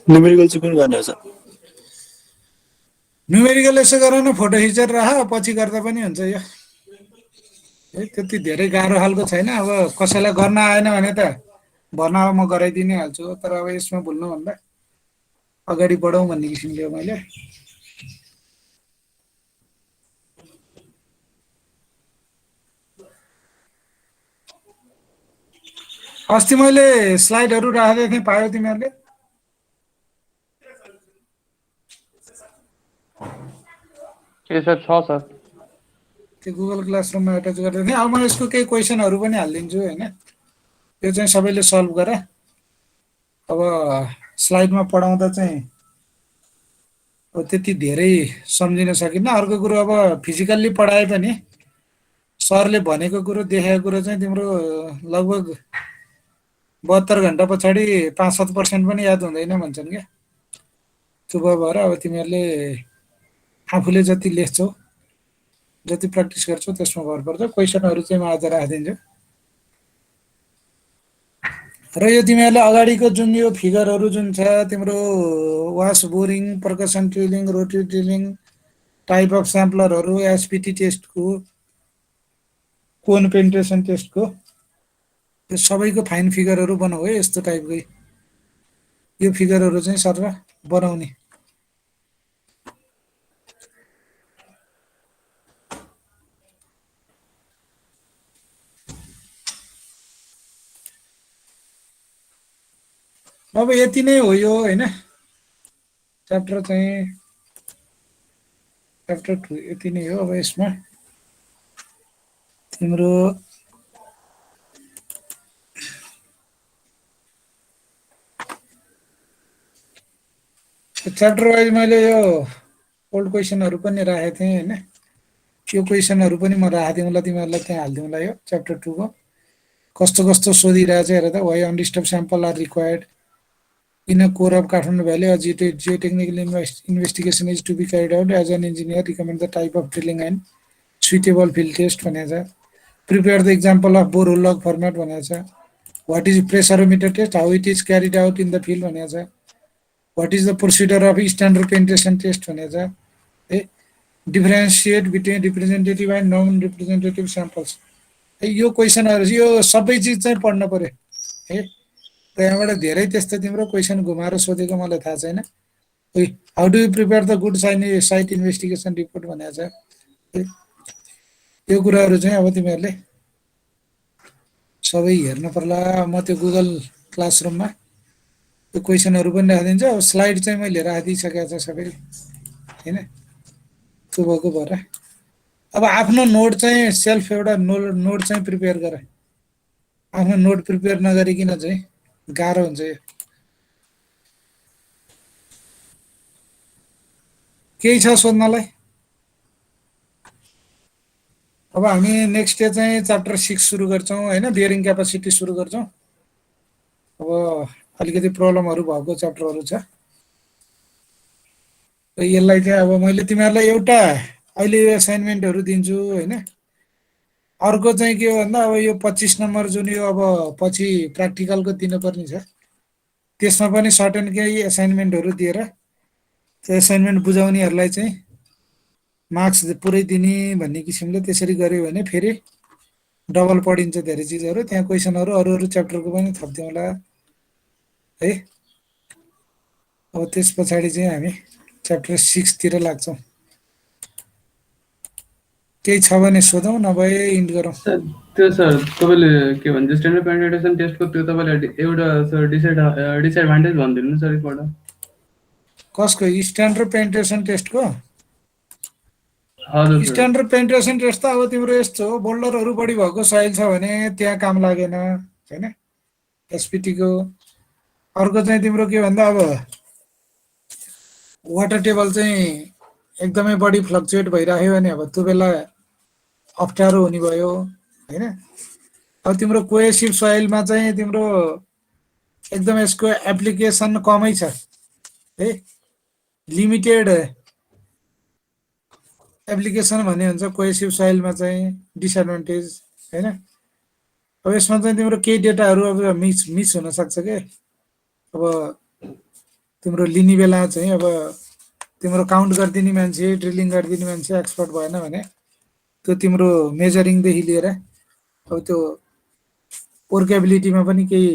न्युमेरिकल चाहिँ कुन गर्ने हो सर? न्युमेरिकल यसो गर न, फोटो खिचेर राख, पछि गर्दा पनि हुन्छ। यो है त्यति धेरै गाह्रो खालको छैन। अब कसैलाई गर्न आएन भने त भन, म गराइदिनै हाल्छु। तर अब यसमा भुल्नुभन्दा अगाडि बढौँ भन्ने किसिमले हो मैले। अस्ति मैले स्लाइडहरू राखेको थिएँ, पायो तिमीहरूले? के सर छ सर, त्यो गुगल क्लासरुममा एट्याच गरेको थिएँ। अब म यसको केही क्वेसनहरू पनि हालिदिन्छु होइन, त्यो चाहिँ सबैले सल्भ गर। अब स्लाइडमा पढाउँदा चाहिँ अब त्यति धेरै सम्झिन सकिन्न। अर्को कुरो, अब फिजिकल्ली पढाए पनि सरले भनेको कुरो देखाएको कुरो चाहिँ तिम्रो लगभग 72 घन्टा पछाडि 5-7% पनि याद हुँदैन भन्छन् क्या। त्यो भएर अब तिमीहरूले आफूले जति लेख्छौ, जति प्र्याक्टिस गर्छौ त्यसमा भर पर्छ। क्वेसनहरू चाहिँ म आज राखिदिन्छु। र यो तिमीहरूले अगाडिको जुन यो फिगरहरू जुन छ तिम्रो wash boring, percussion drilling, rotary drilling, type of स्याम्पलरहरू, एसपिटी टेस्टको, कोन पेन्ट्रेसन टेस्टको, यो सबैको फाइन फिगरहरू बनाऊ है। यस्तो टाइपकै यो फिगरहरू चाहिँ सर बनाउने। अब यति नै हो यो होइन, च्याप्टर चाहिँ च्याप्टर 2 यति नै हो। अब यसमा तिम्रो च्याप्टर वाइज मैले यो ओल्ड क्वेसनहरू पनि राखेको थिएँ होइन। यो क्वेसनहरू पनि म राखिदिउँला, तिमीहरूलाई त्यहाँ हालिदिउँला। यो च्याप्टर 2 को कस्तो कस्तो सोधिरहेछ हेर त। Why undisturb sample are required in a core of Kathmandu valley, a geotechnical investigation is to be carried out as an engineer, recommend the type of drilling and suitable field test भनेको छ। Prepare the example of bore log format भनेको छ। What is pressuremeter test, how it is carried out in the field भनेको छ। What is the procedure of standard penetration test भनेको छ है। Differentiate between representative and non representative samples है। यो क्वेसनहरू यो सबै चिज चाहिँ पढ्नु पर्यो है। त्यहाँबाट धेरै त्यस्तो तिम्रो क्वेसन घुमाएर सोधेको मलाई थाहा छैन। How do you prepare the good site investigation report भनेको छ है। यो कुराहरू चाहिँ अब तिमीहरूले सबै हेर्नु पर्ला। म त्यो गुगल क्लासरुममा त्यो क्वेसनहरू पनि राखिदिन्छु। अब स्लाइड चाहिँ मैले राखिदिइसकेको छ सबै होइन। त्यो भएको भएर अब आफ्नो नोट चाहिँ सेल्फ एउटा नोट चाहिँ प्रिपेयर गर। आफ्नो नोट प्रिपेयर नगरिकन चाहिँ गाह्रो हुन्छ यो। केही छ सोध्नलाई? अब हामी नेक्स्ट डे चाहिँ च्याप्टर 6 सुरु गर्छौँ होइन। बियरिङ क्यापासिटी सुरु गर्छौँ। अब अलिकति प्रब्लमहरू भएको च्याप्टरहरू छ। यसलाई चाहिँ अब मैले तिमीहरूलाई एउटा अहिले यो एसाइनमेन्टहरू दिन्छु होइन। अर्को चाहिँ के हो भन्दा अब यो 25 नम्बर जुन यो अब पछि प्र्याक्टिकलको दिनुपर्ने छ त्यसमा पनि सर्टेन केही एसाइनमेन्टहरू दिएर त्यो एसाइनमेन्ट बुझाउनेहरूलाई चाहिँ मार्क्स पुरै दिने भन्ने किसिमले त्यसरी गर्यो भने फेरि डबल पढिन्छ धेरै चिजहरू। त्यहाँ क्वेसनहरू अरू च्याप्टरको पनि थपिदिउँला है। अब त्यस पछाडि चाहिँ हामी च्याप्टर 6 तिर लाग्छौँ। केही छ भने सोधौँ, नभए इन्ड गरौँ। त्यो सर तपाईँले के भन्छ स्ट्यान्डर्ड पेनिट्रेसन टेस्टको त्यो तपाईँले एउटा सर डिसएडभान्टेज भनिदिनु सर एकपल्ट। कसको? स्ट्यान्डर्ड पेनिट्रेसन टेस्टको? हजुर सर। स्ट्यान्डर्ड पेनिट्रेसन टेस्ट त अब तिम्रो यस्तो हो, बोल्डरहरू बढी भएको साइल छ भने त्यहाँ काम लागेन होइन एसपिटीको। अर्को चाहिँ तिम्रो के भन्दा अब वाटर टेबल चाहिँ एकदमै बढी फ्लक्चुएट भइराख्यो भने अब त्यो बेला अप्ठ्यारो हुने भयो होइन। अब तिम्रो कोएसिभ सोइलमा चाहिँ तिम्रो एकदम यसको एप्लिकेसन कमै छ है। लिमिटेड एप्लिकेसन भन्ने हुन्छ कोएसिभ सोइलमा चाहिँ डिसएडभान्टेज होइन। अब यसमा चाहिँ तिम्रो केही डेटाहरू अब मिस हुनसक्छ के। अब तिम्रो लिने बेला चाहिँ अब तिम्रो काउन्ट गरिदिने मान्छे, ड्रिलिङ गरिदिने मान्छे एक्सपर्ट भएन भने त्यो तिम्रो मेजरिङदेखि लिएर अब त्यो वर्केबिलिटीमा पनि केही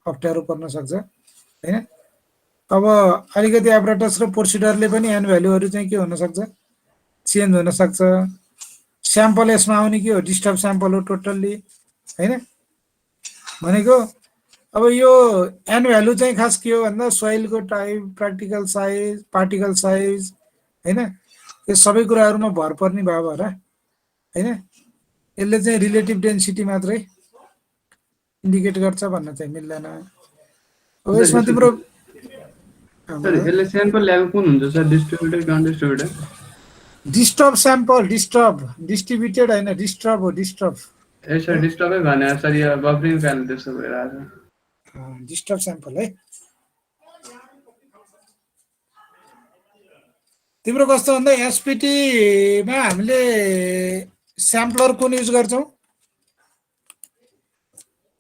अप्ठ्यारो पर्न सक्छ होइन। अब अलिकति एपरेटस र प्रोसिडरले पनि एन भ्यालुहरू चाहिँ के हुनसक्छ, चेन्ज हुनसक्छ। स्याम्पल यसमा आउने के हो, डिस्टर्ब स्याम्पल हो टोटल्ली होइन। भनेको अब यो एन भ्यालु चाहिँ खास के हो भन्दा सोइलको type, practical size, particle size होइन, यो सबै कुराहरूमा भर पर्ने भयो भएर होइन। यसले चाहिँ रिलेटिभ डेन्सिटी मात्रै इन्डिकेट गर्छ भन्न चाहिँ मिल्दैन। अब यसमा तिम्रो सर यसले स्याम्पल ल्याएको कुन हुन्छ sir, distributed undistributed? Disturb sample, distributed होइन, डिस्टर्ब हो, डिस्टर्ब। ए सर डिस्टर्बै भने सर यो बफरिङ कारणले त्यस्तो भइरहेको छ। डिस्टर्ब स्याम्पल है। तिम्रो कस्तो भन्दा एसपिटीमा हामीले स्याम्पलर कुन युज गर्छौँ?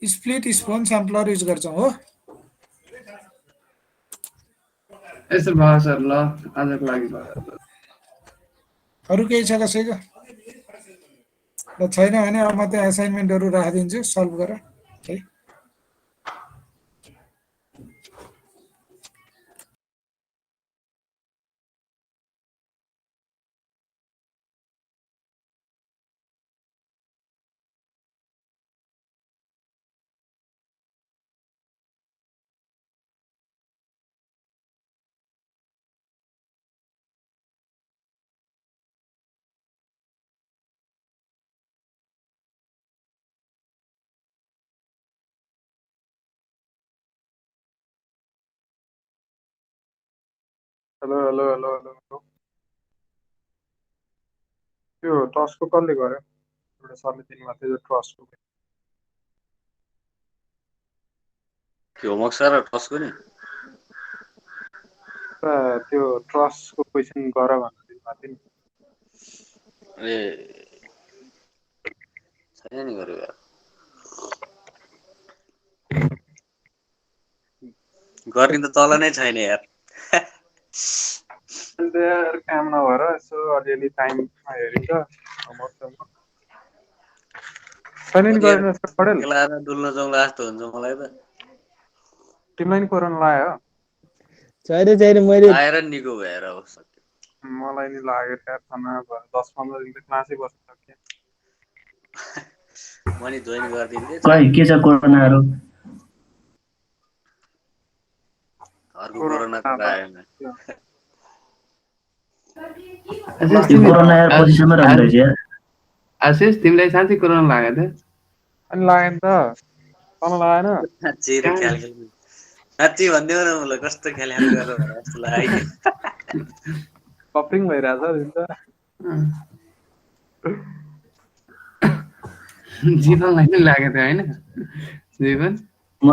स्प्लिट स्पोन स्याम्पलर युज गर्छौँ हो। यसो भयो सर, ल आजको लागि भयो। अरू केही छ कसैको? ल छैन भने अब म त्यहाँ एसाइनमेन्टहरू राखिदिन्छु, सल्भ गर है। हेलो हेलो हेलो हेलो त्यो टस्कको कसले गर्यो? एउटा सरले दिनुभएको थियो ट्रस्टको। होमवर्क सर टस्कको नि त्यो ट्रस्टको क्वेसन गर भनेर दिनुभएको थियो नि। ए नि गर्यो यार गर्ने त तल नै छैन यार अहिले त काम नभएर यसो अलिअलि टाइममा हेरिन्छ होमवर्कसम्म छैन नि गरेन सर पढेल खेलाएर डुल्न जाउँला जस्तो हुन्छ मलाई त तिमीलाई नि कोरोना लाग्यो हो? छैन मैले आएर निको भएर अब सक्यो मलाई नि लाग्यो यार खाना 10-15 दिन त क्लासै बस्न सकेँ म नि जोइन गरिदिन्थे खै के छ कोरोनाहरु अर्को कोरोना त आएन यो कोरोना यार पछिसम्म रहँदै छ यार आशिष तिमीलाई साँच्चै कोरोना लाग्यो त अनि लाग्यो नि त तँलाई लागेन साँच्चै र ख्याल साँच्चै भनिदेऊ न मलाई कस्तो ख्याल गरेर भने जस्तो लाग्यो कपरिङ भइरहेछ दिन त जीवनलाई पनि लाग्यो थियो होइन जीवन म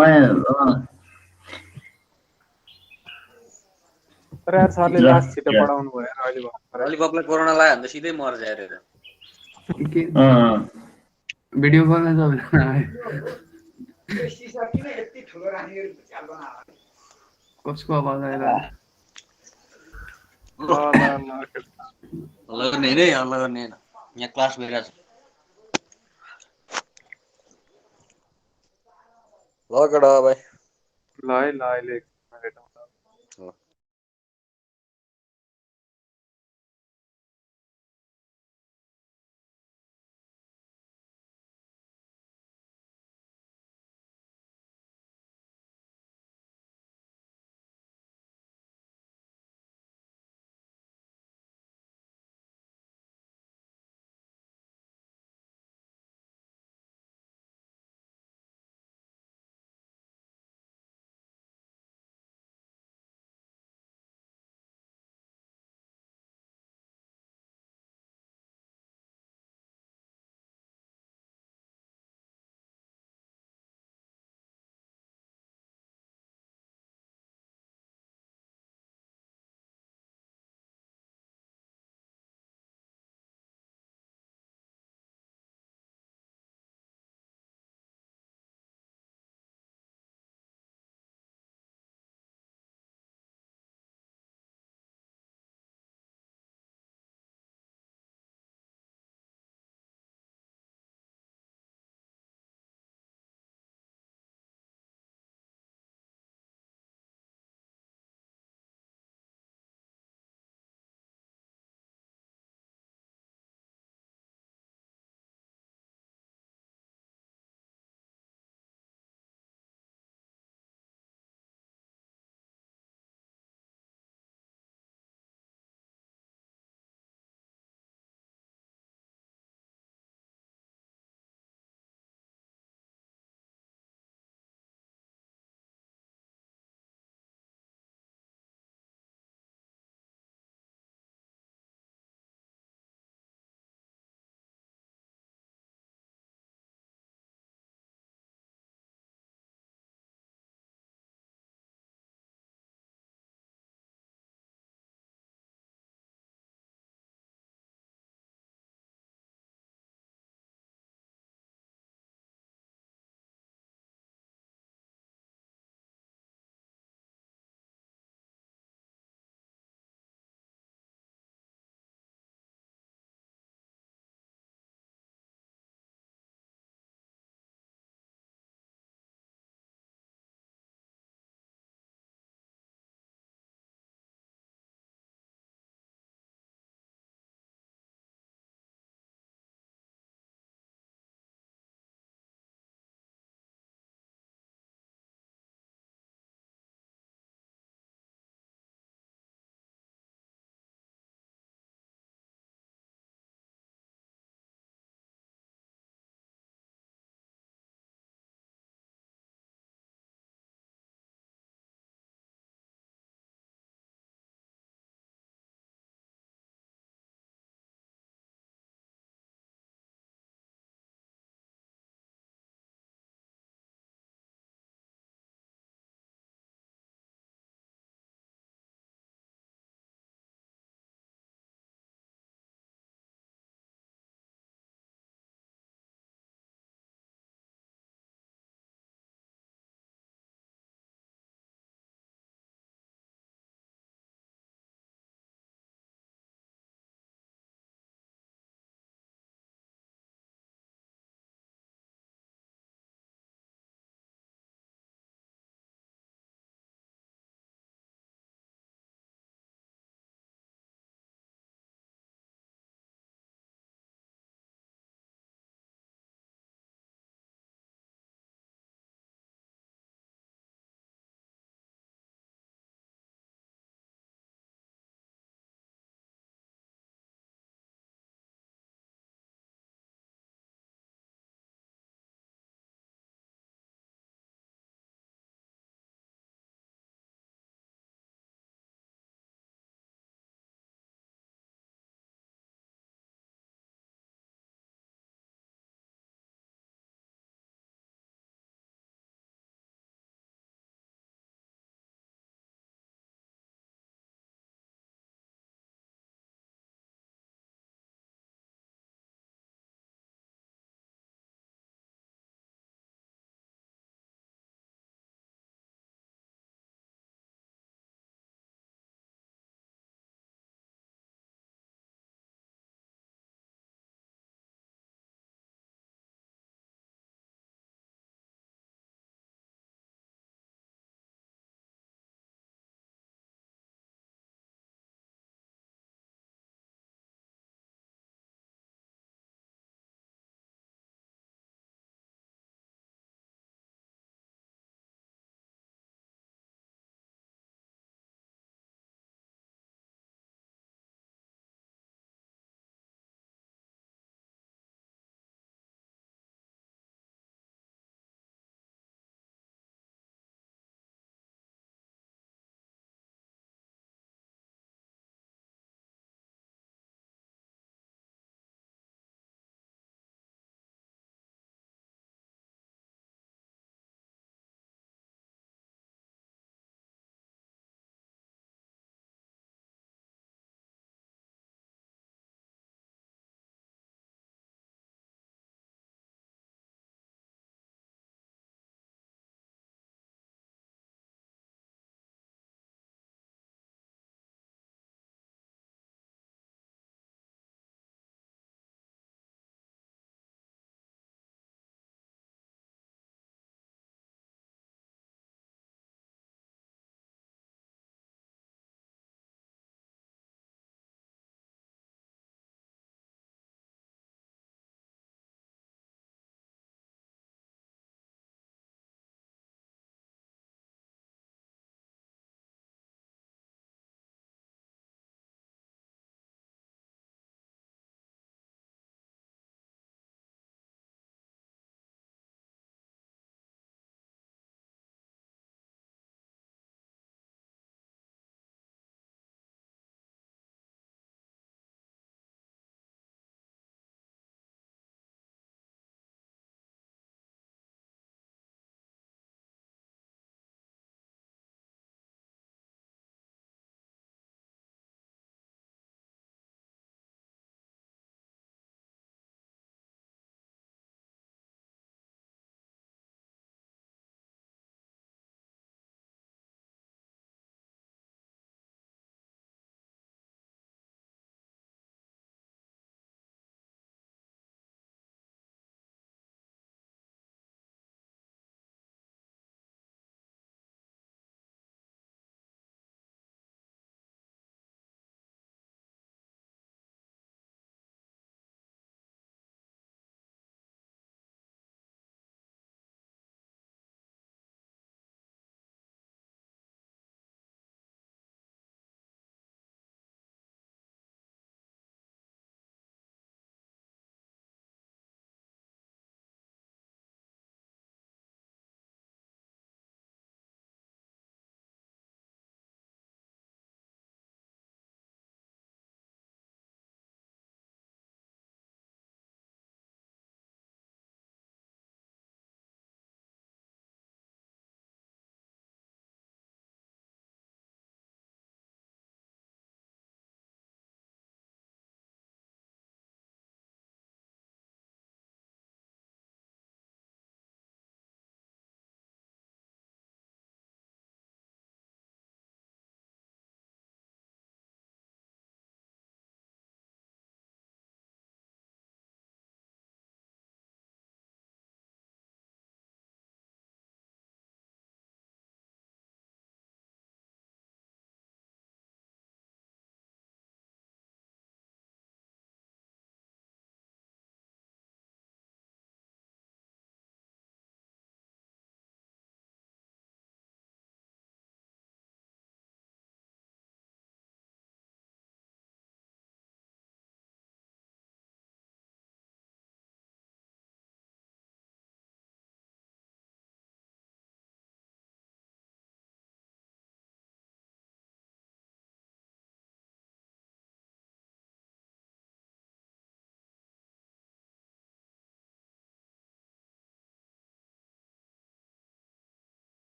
तर यार सरले लास्ट छिटो पढाउनु भयो यार अहिले भर्खरै ललिपपलाई कोरोना लाग्यो भने त सिधै मर्छ यार यो त। के भिडियो कलमा सबैजना आयो कसको आवाज आइरहेको ल ल ल हल्ला गर्ने होइन है हल्ला गर्ने होइन यहाँ क्लास भइरहेछ ल केटा भाइ ल है ल अहिले